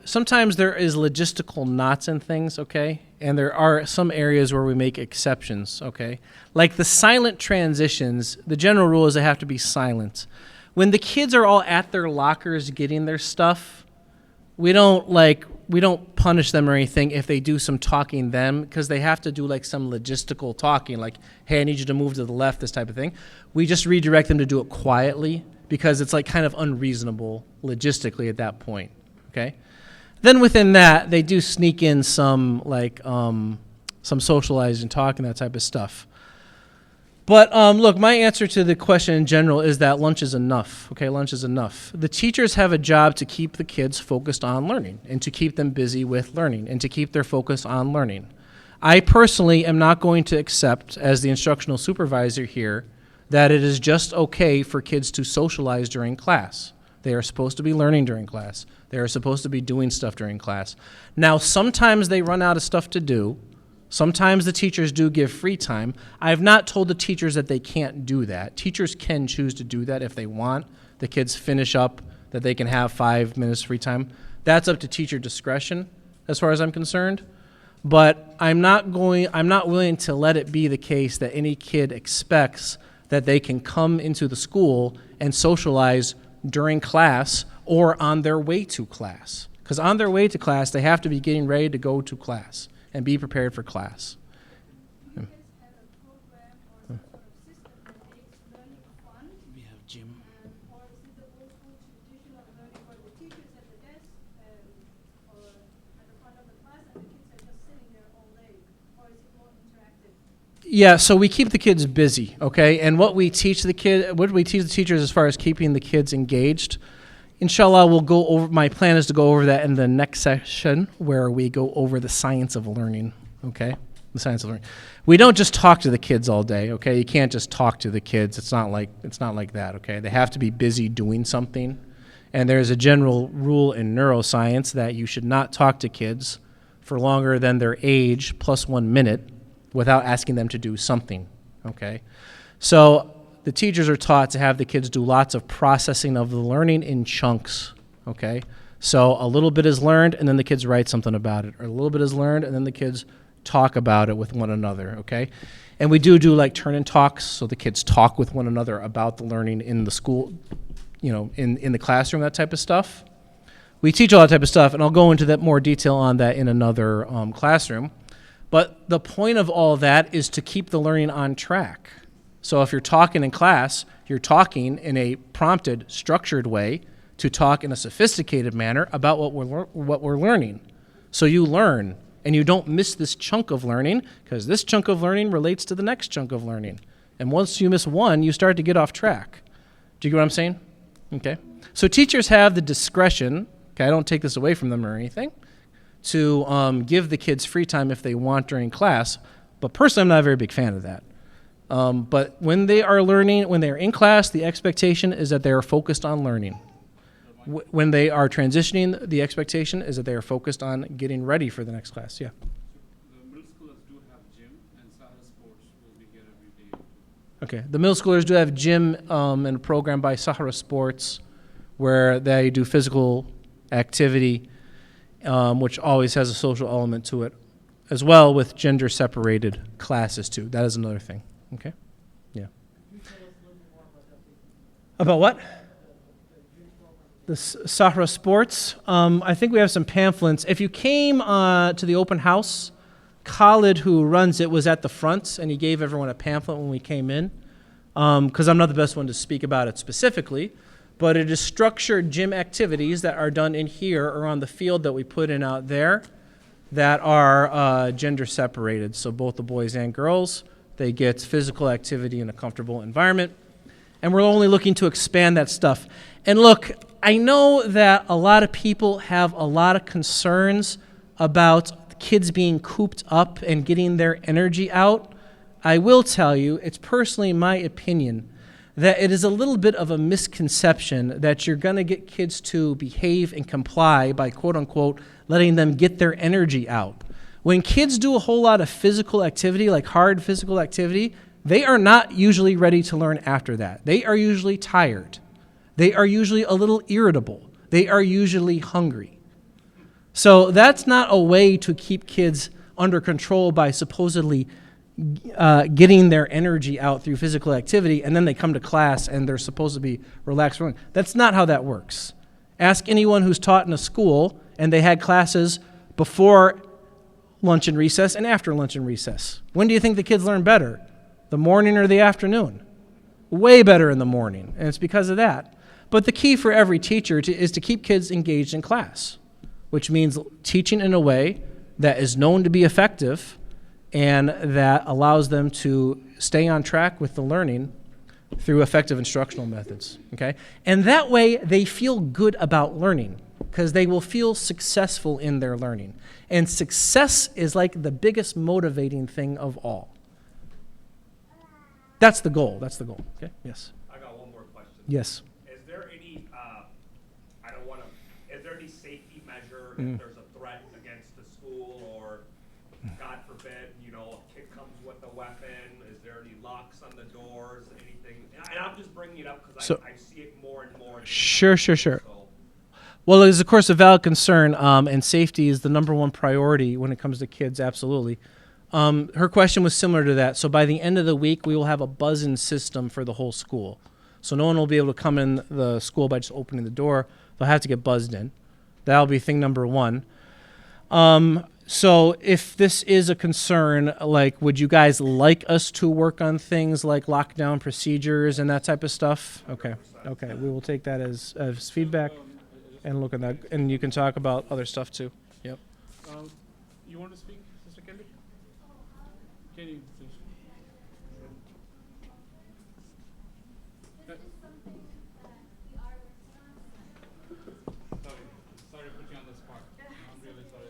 Sometimes there is logistical knots in things, okay? And there are some areas where we make exceptions, okay? Like the silent transitions, the general rule is they have to be silent. When the kids are all at their lockers getting their stuff, we don't punish them or anything if they do some talking them, because they have to do like some logistical talking, like, hey, I need you to move to the left, this type of thing. We just redirect them to do it quietly because it's like kind of unreasonable logistically at that point, okay? Then within that, they do sneak in some like some socializing, talking, that type of stuff. But look, my answer to the question in general is that lunch is enough. Okay, lunch is enough. The teachers have a job to keep the kids focused on learning and to keep them busy with learning and to keep their focus on learning. I personally am not going to accept, as the instructional supervisor here, that it is just okay for kids to socialize during class. They are supposed to be learning during class. They are supposed to be doing stuff during class. Now, sometimes they run out of stuff to do. Sometimes the teachers do give free time. I have not told the teachers that they can't do that. Teachers can choose to do that if they want. The kids finish up, that they can have 5 minutes free time. That's up to teacher discretion as far as I'm concerned. But I'm not willing to let it be the case that any kid expects that they can come into the school and socialize during class or on their way to class. Because on their way to class, they have to be getting ready to go to class and be prepared for class. Do you guys have a program or some sort of system that makes learning fun? We have gym. Or is it the old school tradition of learning where the teacher's at the desk or at the front of the class and the kids are just sitting there all day? Or is it more interactive? Yeah, so we keep the kids busy, okay? And what we teach the teachers as far as keeping the kids engaged, inshallah, we'll go over. My plan is to go over that in the next session, where we go over the science of learning. Okay, the science of learning. We don't just talk to the kids all day. Okay, you can't just talk to the kids. It's not like that. Okay, they have to be busy doing something. And there's a general rule in neuroscience that you should not talk to kids for longer than their age plus 1 minute without asking them to do something. Okay, so the teachers are taught to have the kids do lots of processing of the learning in chunks, okay? So a little bit is learned, and then the kids write something about it. Or a little bit is learned, and then the kids talk about it with one another, okay? And we do like turn-in talks, so the kids talk with one another about the learning in the school, in the classroom, that type of stuff. We teach all that type of stuff, and I'll go into that more detail on that in another classroom. But the point of all that is to keep the learning on track. So if you're talking in class, you're talking in a prompted, structured way to talk in a sophisticated manner about what we're learning. So you learn, and you don't miss this chunk of learning, because this chunk of learning relates to the next chunk of learning. And once you miss one, you start to get off track. Do you get what I'm saying? Okay. So teachers have the discretion, okay, I don't take this away from them or anything, to give the kids free time if they want during class, but personally I'm not a very big fan of that. But when they are learning, when they're in class, the expectation is that they are focused on learning. When they are transitioning, the expectation is that they are focused on getting ready for the next class. Yeah. The middle schoolers do have gym, and Sahara Sports will be here every day. Okay. The middle schoolers do have gym and a program by Sahara Sports where they do physical activity, which always has a social element to it. as well with gender-separated classes too. That is another thing. Okay? Yeah. About what? The Sahra Sports. I think we have some pamphlets. If you came to the open house, Khalid, who runs it, was at the front, and he gave everyone a pamphlet when we came in. Because I'm not the best one to speak about it specifically, but it is structured gym activities that are done in here or on the field that we put in out there that are gender separated. So both the boys and girls, they get physical activity in a comfortable environment. And we're only looking to expand that stuff. And look, I know that a lot of people have a lot of concerns about kids being cooped up and getting their energy out. I will tell you, it's personally my opinion that it is a little bit of a misconception that you're going to get kids to behave and comply by, quote unquote, letting them get their energy out. When kids do a whole lot of physical activity, like hard physical activity, they are not usually ready to learn after that. They are usually tired. They are usually a little irritable. They are usually hungry. So that's not a way to keep kids under control by supposedly getting their energy out through physical activity, and then they come to class and they're supposed to be relaxed. That's not how that works. Ask anyone who's taught in a school and they had classes before lunch and recess and after lunch and recess. When do you think the kids learn better? The morning or the afternoon? Way better in the morning, and it's because of that. But the key for every teacher is to keep kids engaged in class, which means teaching in a way that is known to be effective and that allows them to stay on track with the learning through effective instructional methods, okay? And that way, they feel good about learning because they will feel successful in their learning. And success is like the biggest motivating thing of all. That's the goal. That's the goal, okay? Yes. I got one more question. Yes. Is there any, is there any safety measure Mm. if there's a threat against the school or, God forbid, a kid comes with a weapon? Is there any locks on the doors, anything? And I'm just bringing it up because I see it more and more. Sure. So, Well, it is, of course, a valid concern, and safety is the number one priority when it comes to kids, absolutely. Her question was similar to that. So by the end of the week, we will have a buzz-in system for the whole school. So no one will be able to come in the school by just opening the door. They'll have to get buzzed in. That'll be thing number one. So if this is a concern, like, would you guys like us to work on things like lockdown procedures and that type of stuff? Okay. We will take that as feedback and look at that. And you can talk about other stuff too. Yep. You want to speak, Sister Kelly? Can you please? This is something that we are working on. Sorry to put you on the spot. I'm really sorry.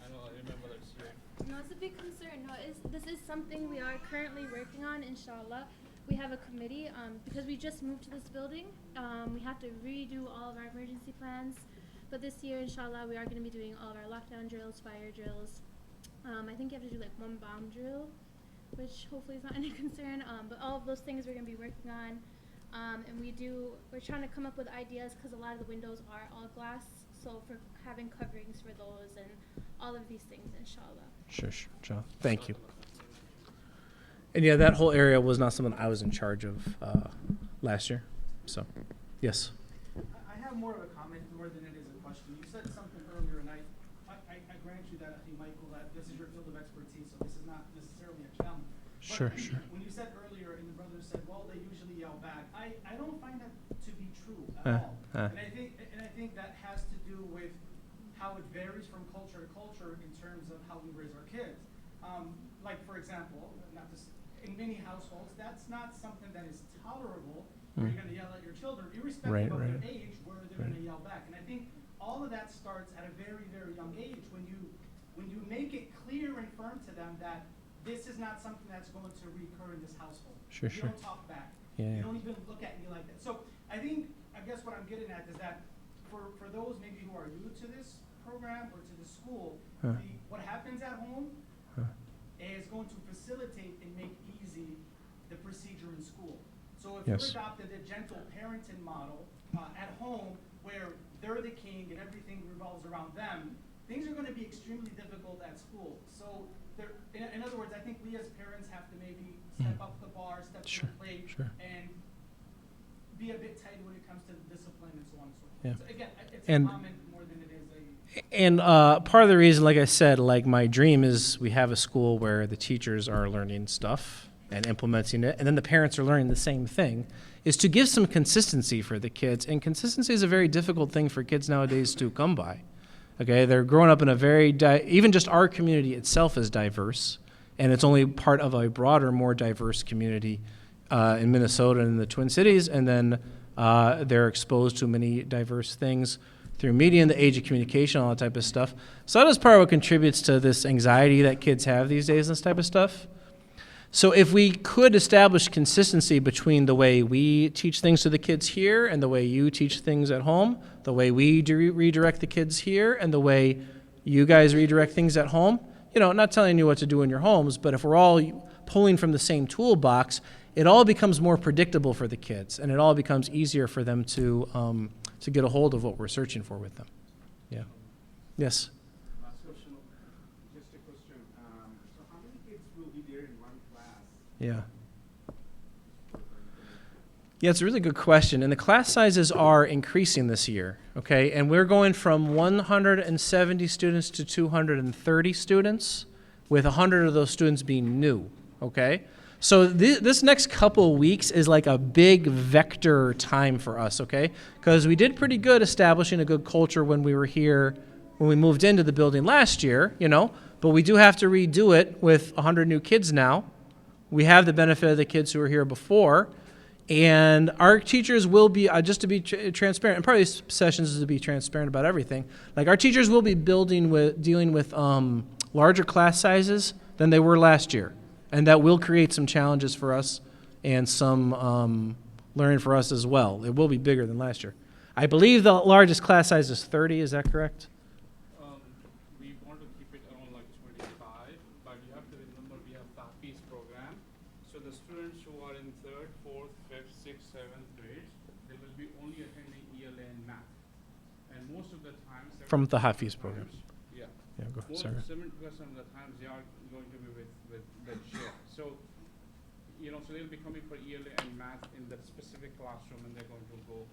I remember that's you. No, it's a big concern. No, this is something we are currently working on, inshallah. We have a committee, because we just moved to this building. We have to redo all of our emergency plans. But this year, inshallah, we are going to be doing all of our lockdown drills, fire drills. I think you have to do like one bomb drill, which hopefully is not any concern. But all of those things we're going to be working on. And we're trying to come up with ideas because a lot of the windows are all glass. So for having coverings for those and all of these things, inshallah. Sure, John. Thank you. And yeah, that whole area was not something I was in charge of last year. So, yes. I have more of a comment more than it is a question. You said something earlier, and I grant you that, Michael, that this is your field of expertise, so this is not necessarily a challenge. Sure. When you said earlier, and the brother said, well, they usually yell back, I don't find that to be true at all. And I think that has to do with how it varies from culture to culture in terms of how we raise our kids. Like, for example, in many households, that's not something that is tolerable where you're going to yell at your children, irrespective of their age, where they're going to yell back. And I think all of that starts at a very, very young age when you make it clear and firm to them that this is not something that's going to recur in this household. Sure. You don't talk back. Yeah. You don't even look at me like that. So I guess what I'm getting at is that for those maybe who are new to this program or to the school, what happens at home is going to facilitate and make easy the procedure in school. So if you adopted a gentle parenting model at home where they're the king and everything revolves around them, things are going to be extremely difficult at school. So there, in other words, I think we as parents have to maybe step up the bar, step to Sure, the plate, sure. and be a bit tight when it comes to discipline and so on and so forth. Yeah. So again, it's And- a comment more than it is a. And part of the reason, like I said, like my dream is we have a school where the teachers are learning stuff and implementing it, and then the parents are learning the same thing, is to give some consistency for the kids. And consistency is a very difficult thing for kids nowadays to come by. Okay, they're growing up in a very, even just our community itself is diverse, and it's only part of a broader, more diverse community in Minnesota and the Twin Cities, and then they're exposed to many diverse things through media and the age of communication, all that type of stuff. So that is part of what contributes to this anxiety that kids have these days and this type of stuff. So if we could establish consistency between the way we teach things to the kids here and the way you teach things at home, the way we redirect the kids here and the way you guys redirect things at home, you know, not telling you what to do in your homes, but if we're all pulling from the same toolbox, it all becomes more predictable for the kids, and it all becomes easier for them to get a hold of what we're searching for with them. Yeah. Yes? Last question, just a question. So how many kids will be there in one class? Yeah. Yeah, it's a really good question. And the class sizes are increasing this year, okay? And we're going from 170 students to 230 students, with 100 of those students being new, okay? So this next couple weeks is like a big vector time for us, okay? Because we did pretty good establishing a good culture when we were here, when we moved into the building last year, you know, but we do have to redo it with 100 new kids now. We have the benefit of the kids who were here before, and our teachers will be, just to be transparent, and part of these sessions is to be transparent about everything, like our teachers will be dealing with larger class sizes than they were last year. And that will create some challenges for us and some learning for us as well. It will be bigger than last year. I believe the largest class size is 30, is that correct? We want to keep it around like 25, but you have to remember we have the Hafiz program. So the students who are in 3rd, 4th, 5th, 6th, 7th grades, they will be only attending ELA and math. And most of the time, From the Hafiz program. Yeah. Yeah, go ahead, Most sorry. 70% of the times they are going to be with share. So, you know, so they'll be coming for ELA and math in that specific classroom, and they're going to go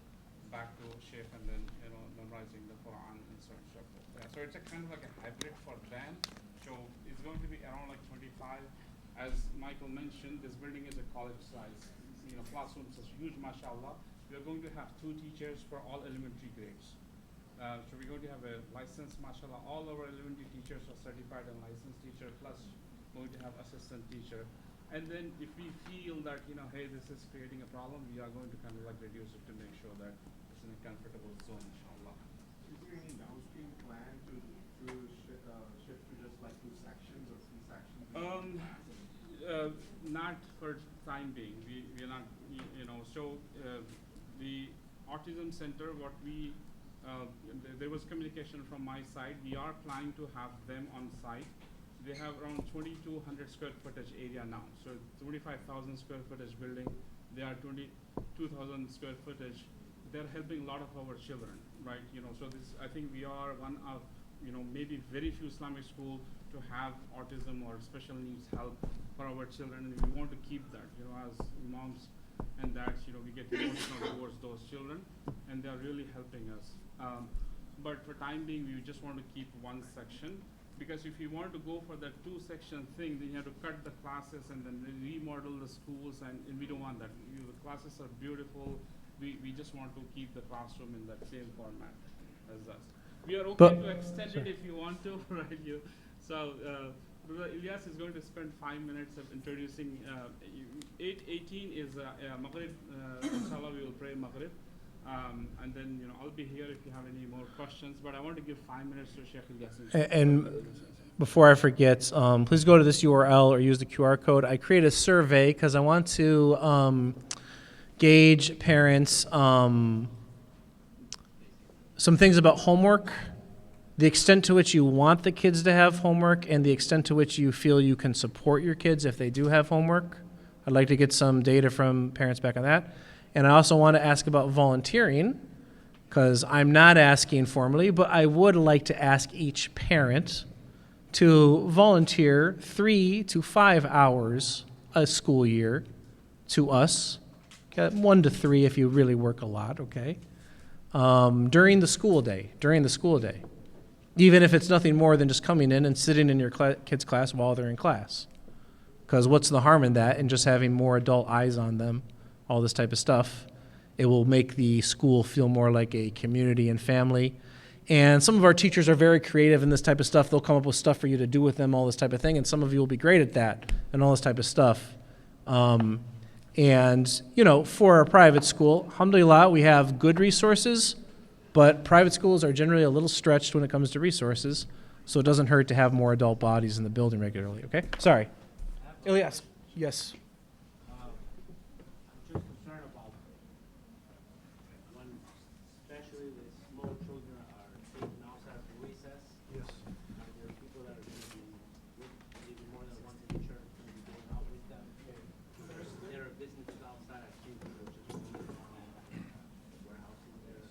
back to shape and then, you know, memorizing the Quran and so on and so forth. Yeah, so it's a kind of like a hybrid for them. So it's going to be around like 25. As Michael mentioned, this building is a college size. You know, classrooms is huge, mashallah. We are going to have 2 teachers for all elementary grades. So we're going to have a licensed, mashallah. All our elementary teachers are certified and licensed teacher, plus going to have assistant teacher. And then if we feel that, you know, hey, this is creating a problem, we are going to kind of like reduce it to make sure that it's in a comfortable zone, inshallah. Is there any downstream plan to shift to just like 2 sections or 3 sections? Not for time being. We're not, you know, so the autism center, what we, there was communication from my side. We are planning to have them on site. They have around 2,200 square footage area now. So 25,000 square footage building, they are 22,000 square footage. They're helping a lot of our children, right? You know, so this, I think we are one of, you know, maybe very few Islamic schools to have autism or special needs help for our children, and we want to keep that, you know, as moms and dads, you know, we get emotional towards those children, and they're really helping us. But for time being, we just want to keep one section. Because if you want to go for that 2-section thing, then you have to cut the classes and then remodel the schools, and we don't want that. You know, the classes are beautiful. We just want to keep the classroom in that same format as us. We are okay to extend it if you want to, right? So Brother Ilyas is going to spend 5 minutes of introducing. 8:18 is Maghrib. Inshallah, we will pray Maghrib. And then, you know, I'll be here if you have any more questions, but I want to give 5 minutes to Sheikh Ilyas. And before I forget, please go to this URL or use the QR code. I created a survey because I want to gauge parents some things about homework, the extent to which you want the kids to have homework, and the extent to which you feel you can support your kids if they do have homework. I'd like to get some data from parents back on that. And I also want to ask about volunteering, because I'm not asking formally, but I would like to ask each parent to volunteer 3 to 5 hours a school year to us. Okay, 1 to 3 if you really work a lot, okay? During the school day, even if it's nothing more than just coming in and sitting in your kid's class while they're in class. Because what's the harm in that and just having more adult eyes on them, all this type of stuff? It will make the school feel more like a community and family. And some of our teachers are very creative in this type of stuff. They'll come up with stuff for you to do with them, all this type of thing. And some of you will be great at that and all this type of stuff. And, you know, for a private school, alhamdulillah, we have good resources, but private schools are generally a little stretched when it comes to resources. So it doesn't hurt to have more adult bodies in the building regularly, okay? Sorry. Ilyas, yes. I'm just concerned about when, especially the small children are taken outside for recess. Yes. There are people that are going to be, maybe more than one teacher, going to be going out with them. There are businesses outside, I think, which is warehousing there.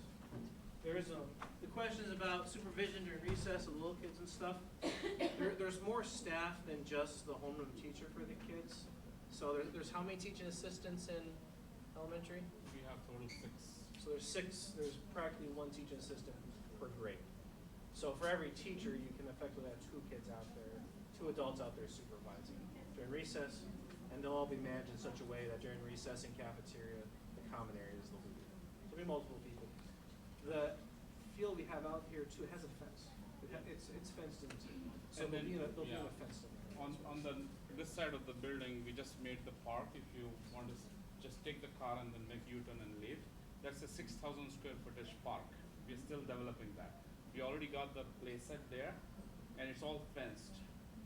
The questions about supervision during recess of the little kids and stuff. There's more staff than just the homeroom teacher for the kids. So there's how many teaching assistants in elementary? We have total 6. So there's 6. There's practically 1 teaching assistant per grade. So for every teacher, you can effectively have 2 kids out there, 2 adults out there supervising during recess, and they'll all be managed in such a way that during recess and cafeteria, the common areas, there'll be multiple people. The field we have out here too has a fence. It's fenced in too. So And then, there'll be yeah. a fence in there. On this side of the building, we just made the park. If you want to just take the car and then make U-turn and leave, that's a 6,000 square footage park. We're still developing that. We already got the play set there, and it's all fenced,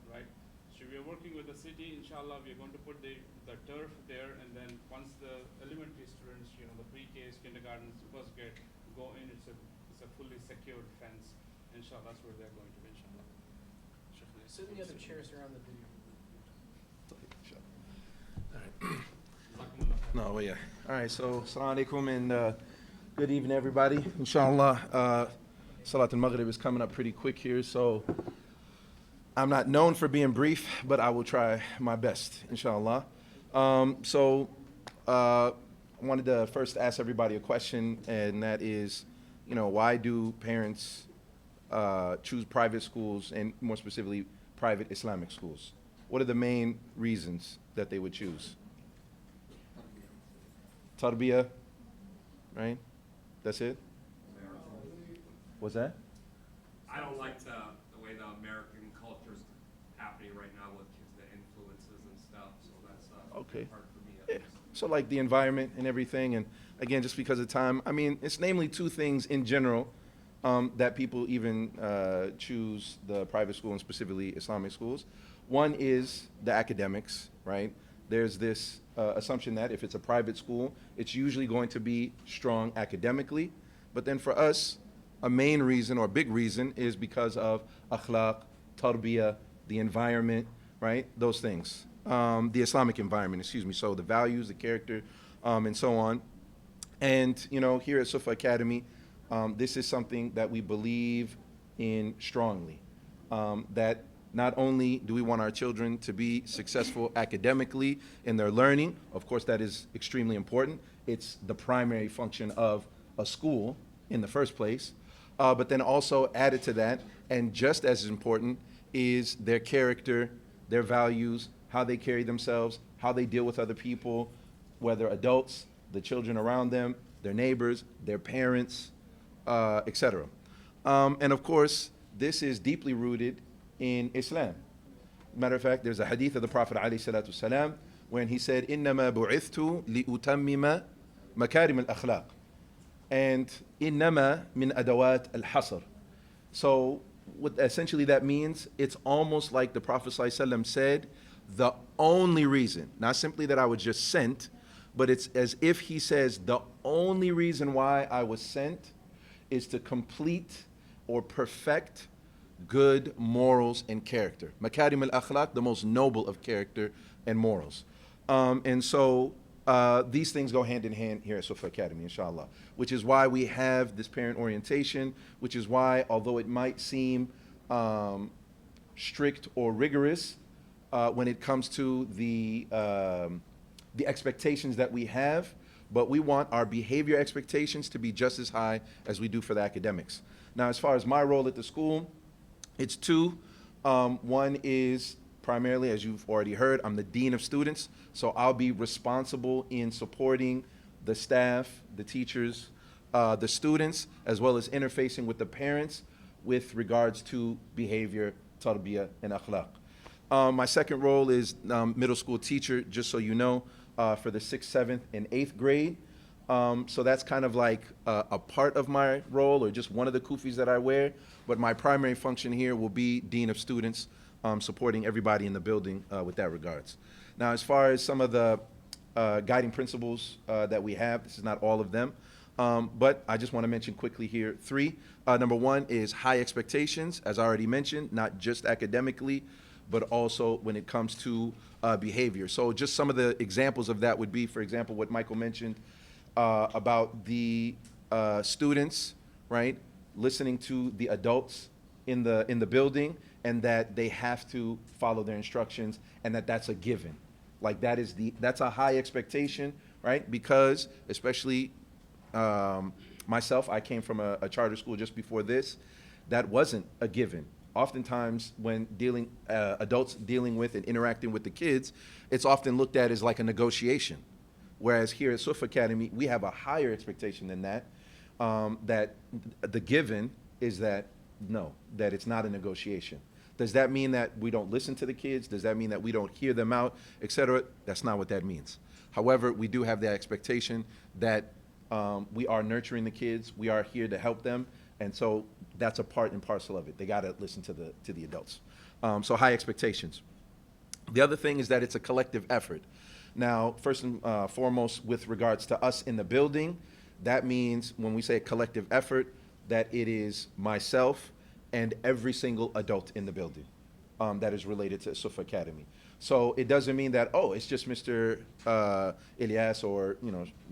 right? So we are working with the city. Inshallah, we are going to put the turf there, and then once the elementary students, you know, the pre-Ks, kindergartens, first grade go in, it's a fully secured fence. Inshallah, that's where they're going to be. Inshallah. Sit in the other chairs around the video. No, well, yeah. All right, so assalamu alaikum and good evening, everybody. Inshallah, Salat al-Maghrib is coming up pretty quick here, so I'm not known for being brief, but I will try my best, inshallah. I wanted to first ask everybody a question, and that is, you know, why do parents choose private schools, and more specifically, private Islamic schools? What are the main reasons that they would choose? Tarbiyah, right? That's it? What's that? I don't like the way the American culture's happening right now with kids, the influences and stuff, so that's Okay. hard for me at Yeah. least. So like the environment and everything, and again, just because of time, I mean, it's namely 2 things in general that people even choose the private school and specifically Islamic schools. One is the academics, right? There's this assumption that if it's a private school, it's usually going to be strong academically. But then for us, a main reason or a big reason is because of akhlaq, tarbiyah, the environment, right? Those things. The Islamic environment, excuse me. So the values, the character, and so on. And, you know, here at As-Suffah Academy, this is something that we believe in strongly. That not only do we want our children to be successful academically in their learning, of course that is extremely important. It's the primary function of a school in the first place. But then also added to that, and just as important, is their character, their values, how they carry themselves, how they deal with other people, whether adults, the children around them, their neighbors, their parents, etc. And of course, this is deeply rooted in Islam. Matter of fact, there's a hadith of the Prophet ﷺ when he said, إِنَّمَا بُعِثْتُ لِأُتَمِّمَ مَكَارِمَ الْأَخْلَاقِ. And إِنَّمَا مِنْ أَدَوَاتِ الْحَصْرِ. So what essentially that means, it's almost like the Prophet ﷺ said, the only reason, not simply that I was just sent, but it's as if he says, the only reason why I was sent is to complete or perfect good morals and character. Makarim al-akhlaq, the most noble of character and morals. And so these things go hand in hand here at As-Suffah Academy, inshallah, which is why we have this parent orientation, which is why, although it might seem strict or rigorous when it comes to the expectations that we have, but we want our behavior expectations to be just as high as we do for the academics. Now, as far as my role at the school, it's two. One is primarily, as you've already heard, I'm the Dean of Students, so I'll be responsible in supporting the staff, the teachers, the students, as well as interfacing with the parents with regards to behavior, tarbiyah, and akhlaq. My second role is middle school teacher, just so you know, for the 6th, 7th, and 8th grade. So that's kind of like a part of my role, or just one of the kufis that I wear. But my primary function here will be Dean of Students, supporting everybody in the building with that regards. Now, as far as some of the guiding principles that we have, this is not all of them, but I just want to mention quickly here 3. Number 1 is high expectations, as I already mentioned, not just academically, but also when it comes to behavior. So just some of the examples of that would be, for example, what Michael mentioned about the students, right, listening to the adults in the building, and that they have to follow their instructions, and that's a given. Like that's a high expectation, right? Because especially myself, I came from a charter school just before this. That wasn't a given. Oftentimes, when adults dealing with and interacting with the kids, it's often looked at as like a negotiation. Whereas here at As-Suffah Academy, we have a higher expectation than that. That the given is that that it's not a negotiation. Does that mean that we don't listen to the kids? Does that mean that we don't hear them out, etc.? That's not what that means. However, we do have the expectation that we are nurturing the kids. We are here to help them. And so that's a part and parcel of it. They got to listen to the adults. So high expectations. The other thing is that it's a collective effort. Now, first and foremost, with regards to us in the building, that means when we say a collective effort, that it is myself and every single adult in the building that is related to As-Suffah Academy. So it doesn't mean that, it's just Mr. Ilyas, or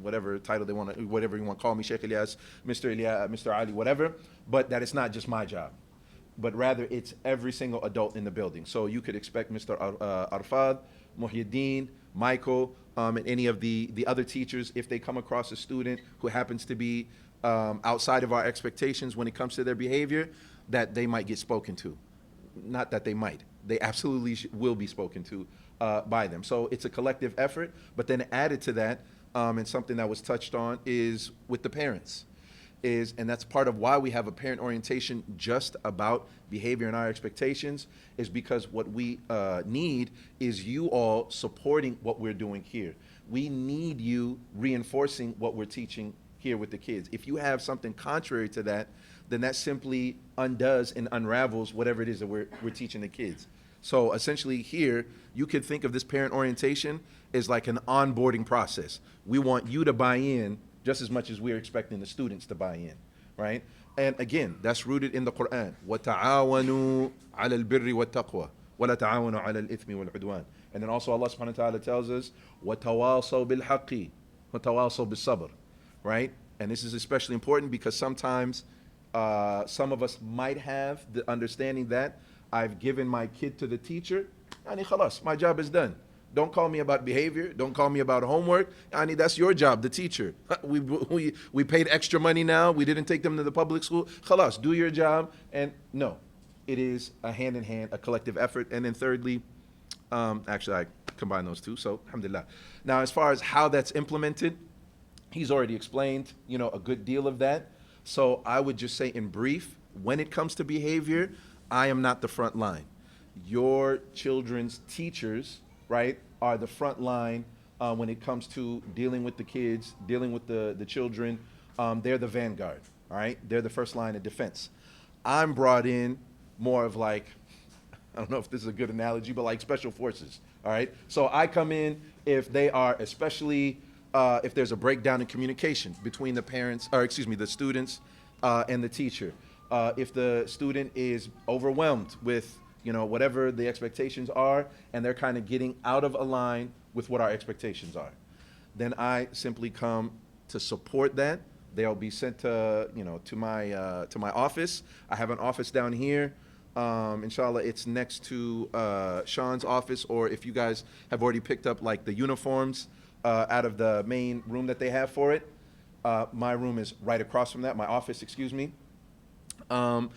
whatever title they want to, whatever you want to call me, Sheikh Ilyas, Mr. Ilyas, Mr. Ali, whatever, but that it's not just my job, but rather it's every single adult in the building. So you could expect Mr. Arfad, Muhyiddin, Michael, and any of the other teachers, if they come across a student who happens to be outside of our expectations when it comes to their behavior, that they might get spoken to. Not that they might. They absolutely will be spoken to by them. So it's a collective effort, but then added to that, and something that was touched on, is with the parents. And that's part of why we have a parent orientation just about behavior and our expectations, is because what we need is you all supporting what we're doing here. We need you reinforcing what we're teaching here with the kids. If you have something contrary to that, then that simply undoes and unravels whatever it is that we're teaching the kids. So essentially here, you could think of this parent orientation as like an onboarding process. We want you to buy in just as much as we're expecting the students to buy in, right? And again, that's rooted in the Quran. وَتَعَاوَنُوا عَلَى الْبِرِّ وَالتَّقْوَى وَلَا تَعَاوَنُوا عَلَى الْإِثْمِ وَالْعُدْوَانِ. And then also Allah subhanahu wa ta'ala tells us, وَتَوَاصَوْا بِالْحَقِّ وَتَوَاصَوْا بِالصَّبْرِ, right? And this is especially important because sometimes some of us might have the understanding that I've given my kid to the teacher, yani khalas, my job is done. Don't call me about behavior. Don't call me about homework. Yani that's your job, the teacher. We paid extra money now. We didn't take them to the public school. Khalas, do your job. And no, it is a hand-in-hand, a collective effort. And then thirdly, actually I combine those two, so alhamdulillah. Now, as far as how that's implemented, he's already explained, a good deal of that. So I would just say in brief, when it comes to behavior, I am not the front line. Your children's teachers, right, are the front line when it comes to dealing with the kids, dealing with the children. They're the vanguard, all right? They're the first line of defense. I'm brought in more of like, I don't know if this is a good analogy, but like special forces, all right? So I come in if they are, especially if there's a breakdown in communication between the students and the teacher. If the student is overwhelmed with whatever the expectations are, and they're kind of getting out of line with what our expectations are. then I simply come to support that. They'll be sent to, to my office. I have an office down here. Inshallah, it's next to Sean's office, or if you guys have already picked up like the uniforms out of the main room that they have for it, my room is right across from that, my office, excuse me. And,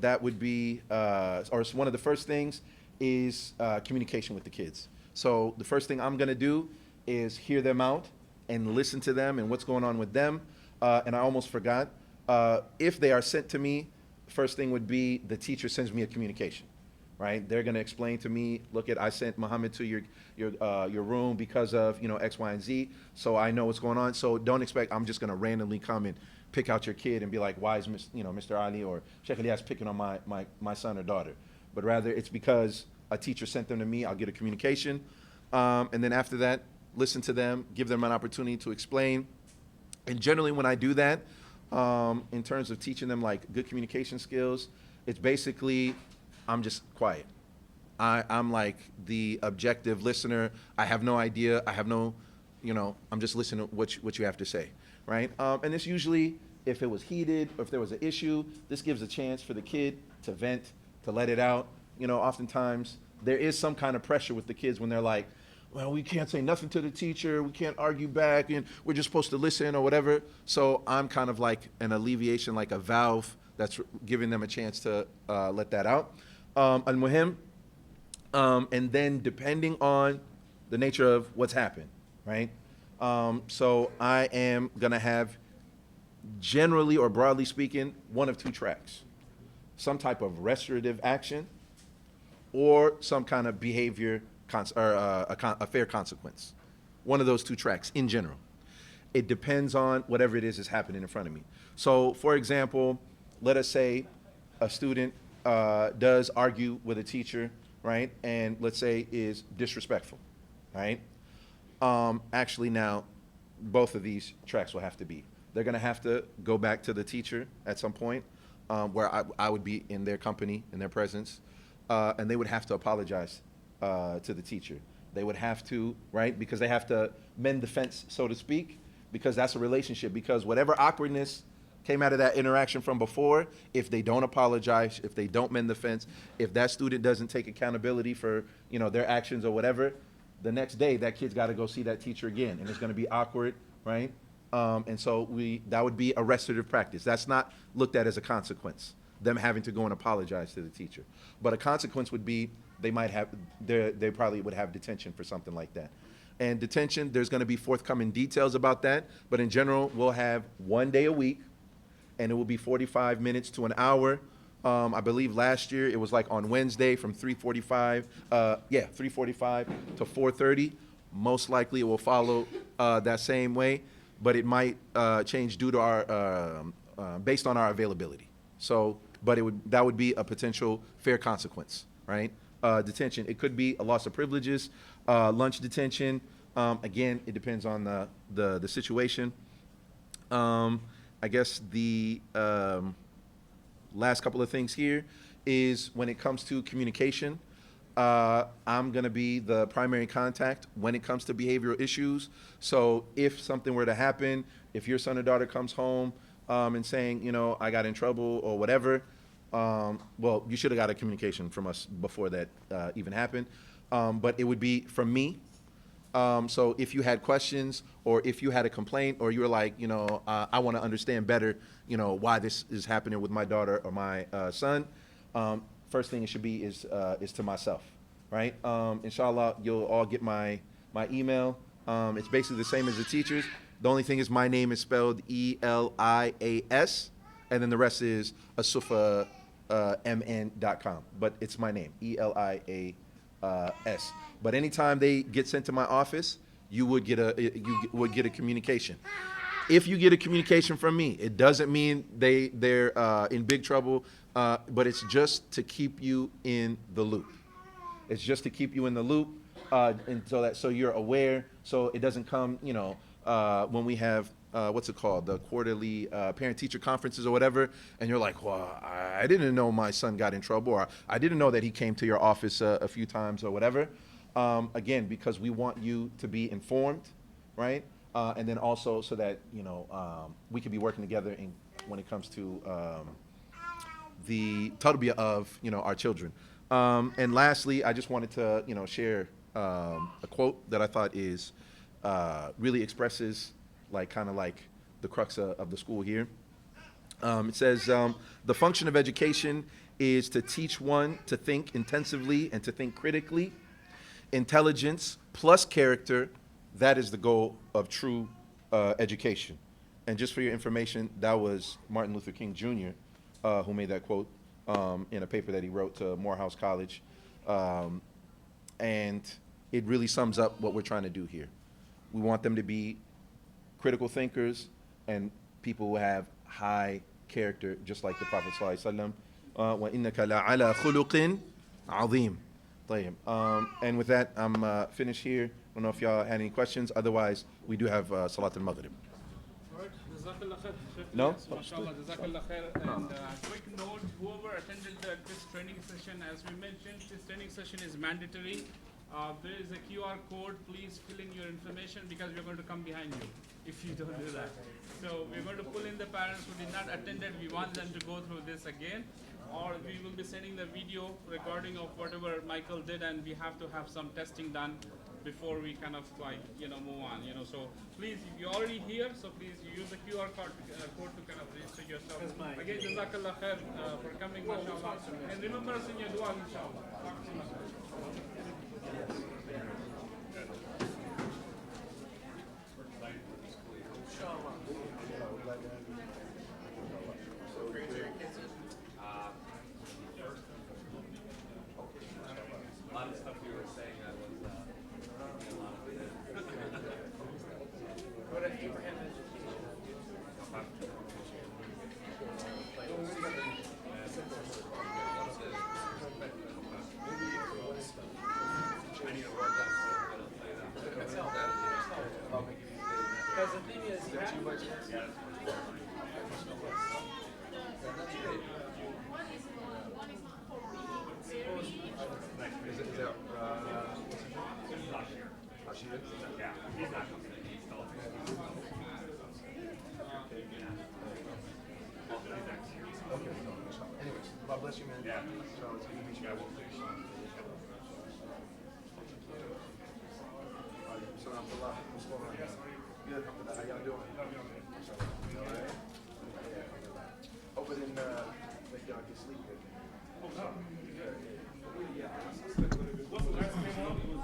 that would be, or one of the first things is communication with the kids. So the first thing I'm going to do is hear them out and listen to them and what's going on with them. And I almost forgot, if they are sent to me, first thing would be the teacher sends me a communication, right? They're going to explain to me, look, I sent Muhammad to your room because of, X, Y, and Z, so I know what's going on. So don't expect I'm just going to randomly come and pick out your kid and be like, why is Mr. Ali or Sheikh Elias picking on my son or daughter? But rather it's because a teacher sent them to me. I'll get a communication. And then after that, listen to them, give them an opportunity to explain. And generally when I do that, in terms of teaching them like good communication skills, it's basically, I'm just quiet. I'm like the objective listener. I have no idea. I have no, I'm just listening to what you have to say, right? And this usually, if it was heated or if there was an issue, this gives a chance for the kid to vent, to let it out. Oftentimes there is some kind of pressure with the kids when they're like, well, we can't say nothing to the teacher, we can't argue back, and we're just supposed to listen or whatever. So I'm kind of like an alleviation, like a valve that's giving them a chance to let that out. And with him, and then depending on the nature of what's happened, right? So I am gonna have, generally or broadly speaking, one of two tracks. Some type of restorative action or some kind of behavior a fair consequence. One of those two tracks in general. It depends on whatever it is happening in front of me. So for example, let us say a student does argue with a teacher, right? And let's say is disrespectful, right? Actually now, both of these tracks will have to be. They're gonna have to go back to the teacher at some point where I would be in their company, in their presence, and they would have to apologize to the teacher. They would have to, right? Because they have to mend the fence, so to speak, because that's a relationship. Because whatever awkwardness came out of that interaction from before, if they don't apologize, if they don't mend the fence, if that student doesn't take accountability for, their actions or whatever, the next day that kid's got to go see that teacher again, and it's going to be awkward, right? And so that would be a restorative practice. That's not looked at as a consequence, them having to go and apologize to the teacher. But a consequence would be they probably would have detention for something like that. And detention, there's going to be forthcoming details about that, but in general, we'll have 1 day a week, and it will be 45 minutes to an hour. I believe last year it was like on Wednesday from 3:45 to 4:30. Most likely it will follow that same way, but it might change due to our based on our availability. So, but that would be a potential fair consequence, right? Detention. It could be a loss of privileges, lunch detention. Again, it depends on the situation. I guess the last couple of things here is when it comes to communication, I'm going to be the primary contact when it comes to behavioral issues. So if something were to happen, if your son or daughter comes home and saying, I got in trouble or whatever, well, you should have got a communication from us before that even happened. But it would be from me. So if you had questions or if you had a complaint or you were like, I want to understand better, why this is happening with my daughter or my son, first thing it should be is to myself, right? Inshallah, you'll all get my email. It's basically the same as the teachers. The only thing is my name is spelled Elias, and then the rest is As-Suffah, mn.com. But it's my name, Elias. But anytime they get sent to my office, you would get a communication. If you get a communication from me, it doesn't mean they're in big trouble, but it's just to keep you in the loop. It's just to keep you in the loop, and so you're aware, so it doesn't come, when we have what's it called, the quarterly parent-teacher conferences or whatever, and you're like, well, I didn't know my son got in trouble, or I didn't know that he came to your office a few times or whatever. Again, because we want you to be informed, right? And then also so that, you know, we can be working together when it comes to the tarbiyah of, you know, our children. And lastly, I just wanted to, you know, share a quote that I thought is really expresses kind of like the crux of the school here. It says, the function of education is to teach one to think intensively and to think critically. Intelligence plus character, that is the goal of true education. And just for your information, that was Martin Luther King Jr. Who made that quote in a paper that he wrote to Morehouse College. And it really sums up what we're trying to do here. We want them to be critical thinkers and people who have high character, just like the Prophet ﷺ. وَإِنَّكَ لَعَلَى خُلُقٍ عَظِيمٍ. And with that, I'm finished here. I don't know if y'all had any questions. Otherwise, we do have Salat al-Maghrib. Jazakallah khair. No? MashaAllah, Jazakallah khair. And quick note, whoever attended this training session, as we mentioned, this training session is mandatory. There is a QR code. Please fill in your information because we're going to come behind you if you don't do that. So we're going to pull in the parents who did not attend it. We want them to go through this again. Or we will be sending the video recording of whatever Michael did, and we have to have some testing done before we kind of move on. So please, if you're already here, so please you use the QR code to kind of register yourself. Again, Jazakallah khair for coming, mashallah. And remember us in your dua, inshallah. A lot of stuff you were saying, I was a lot of it. Go to Abraham Education. I need to work on something, I'll tell you that. Because the thing is, Yeah, that's yeah, he's not coming in, he's still Anyways, God bless you, man. Yeah. So it's good to meet you. Yeah, we'll see. Salam alaikum. What's going on? Good. How y'all doing? All right. Hope it didn't make y'all get sleepy. What's the last name?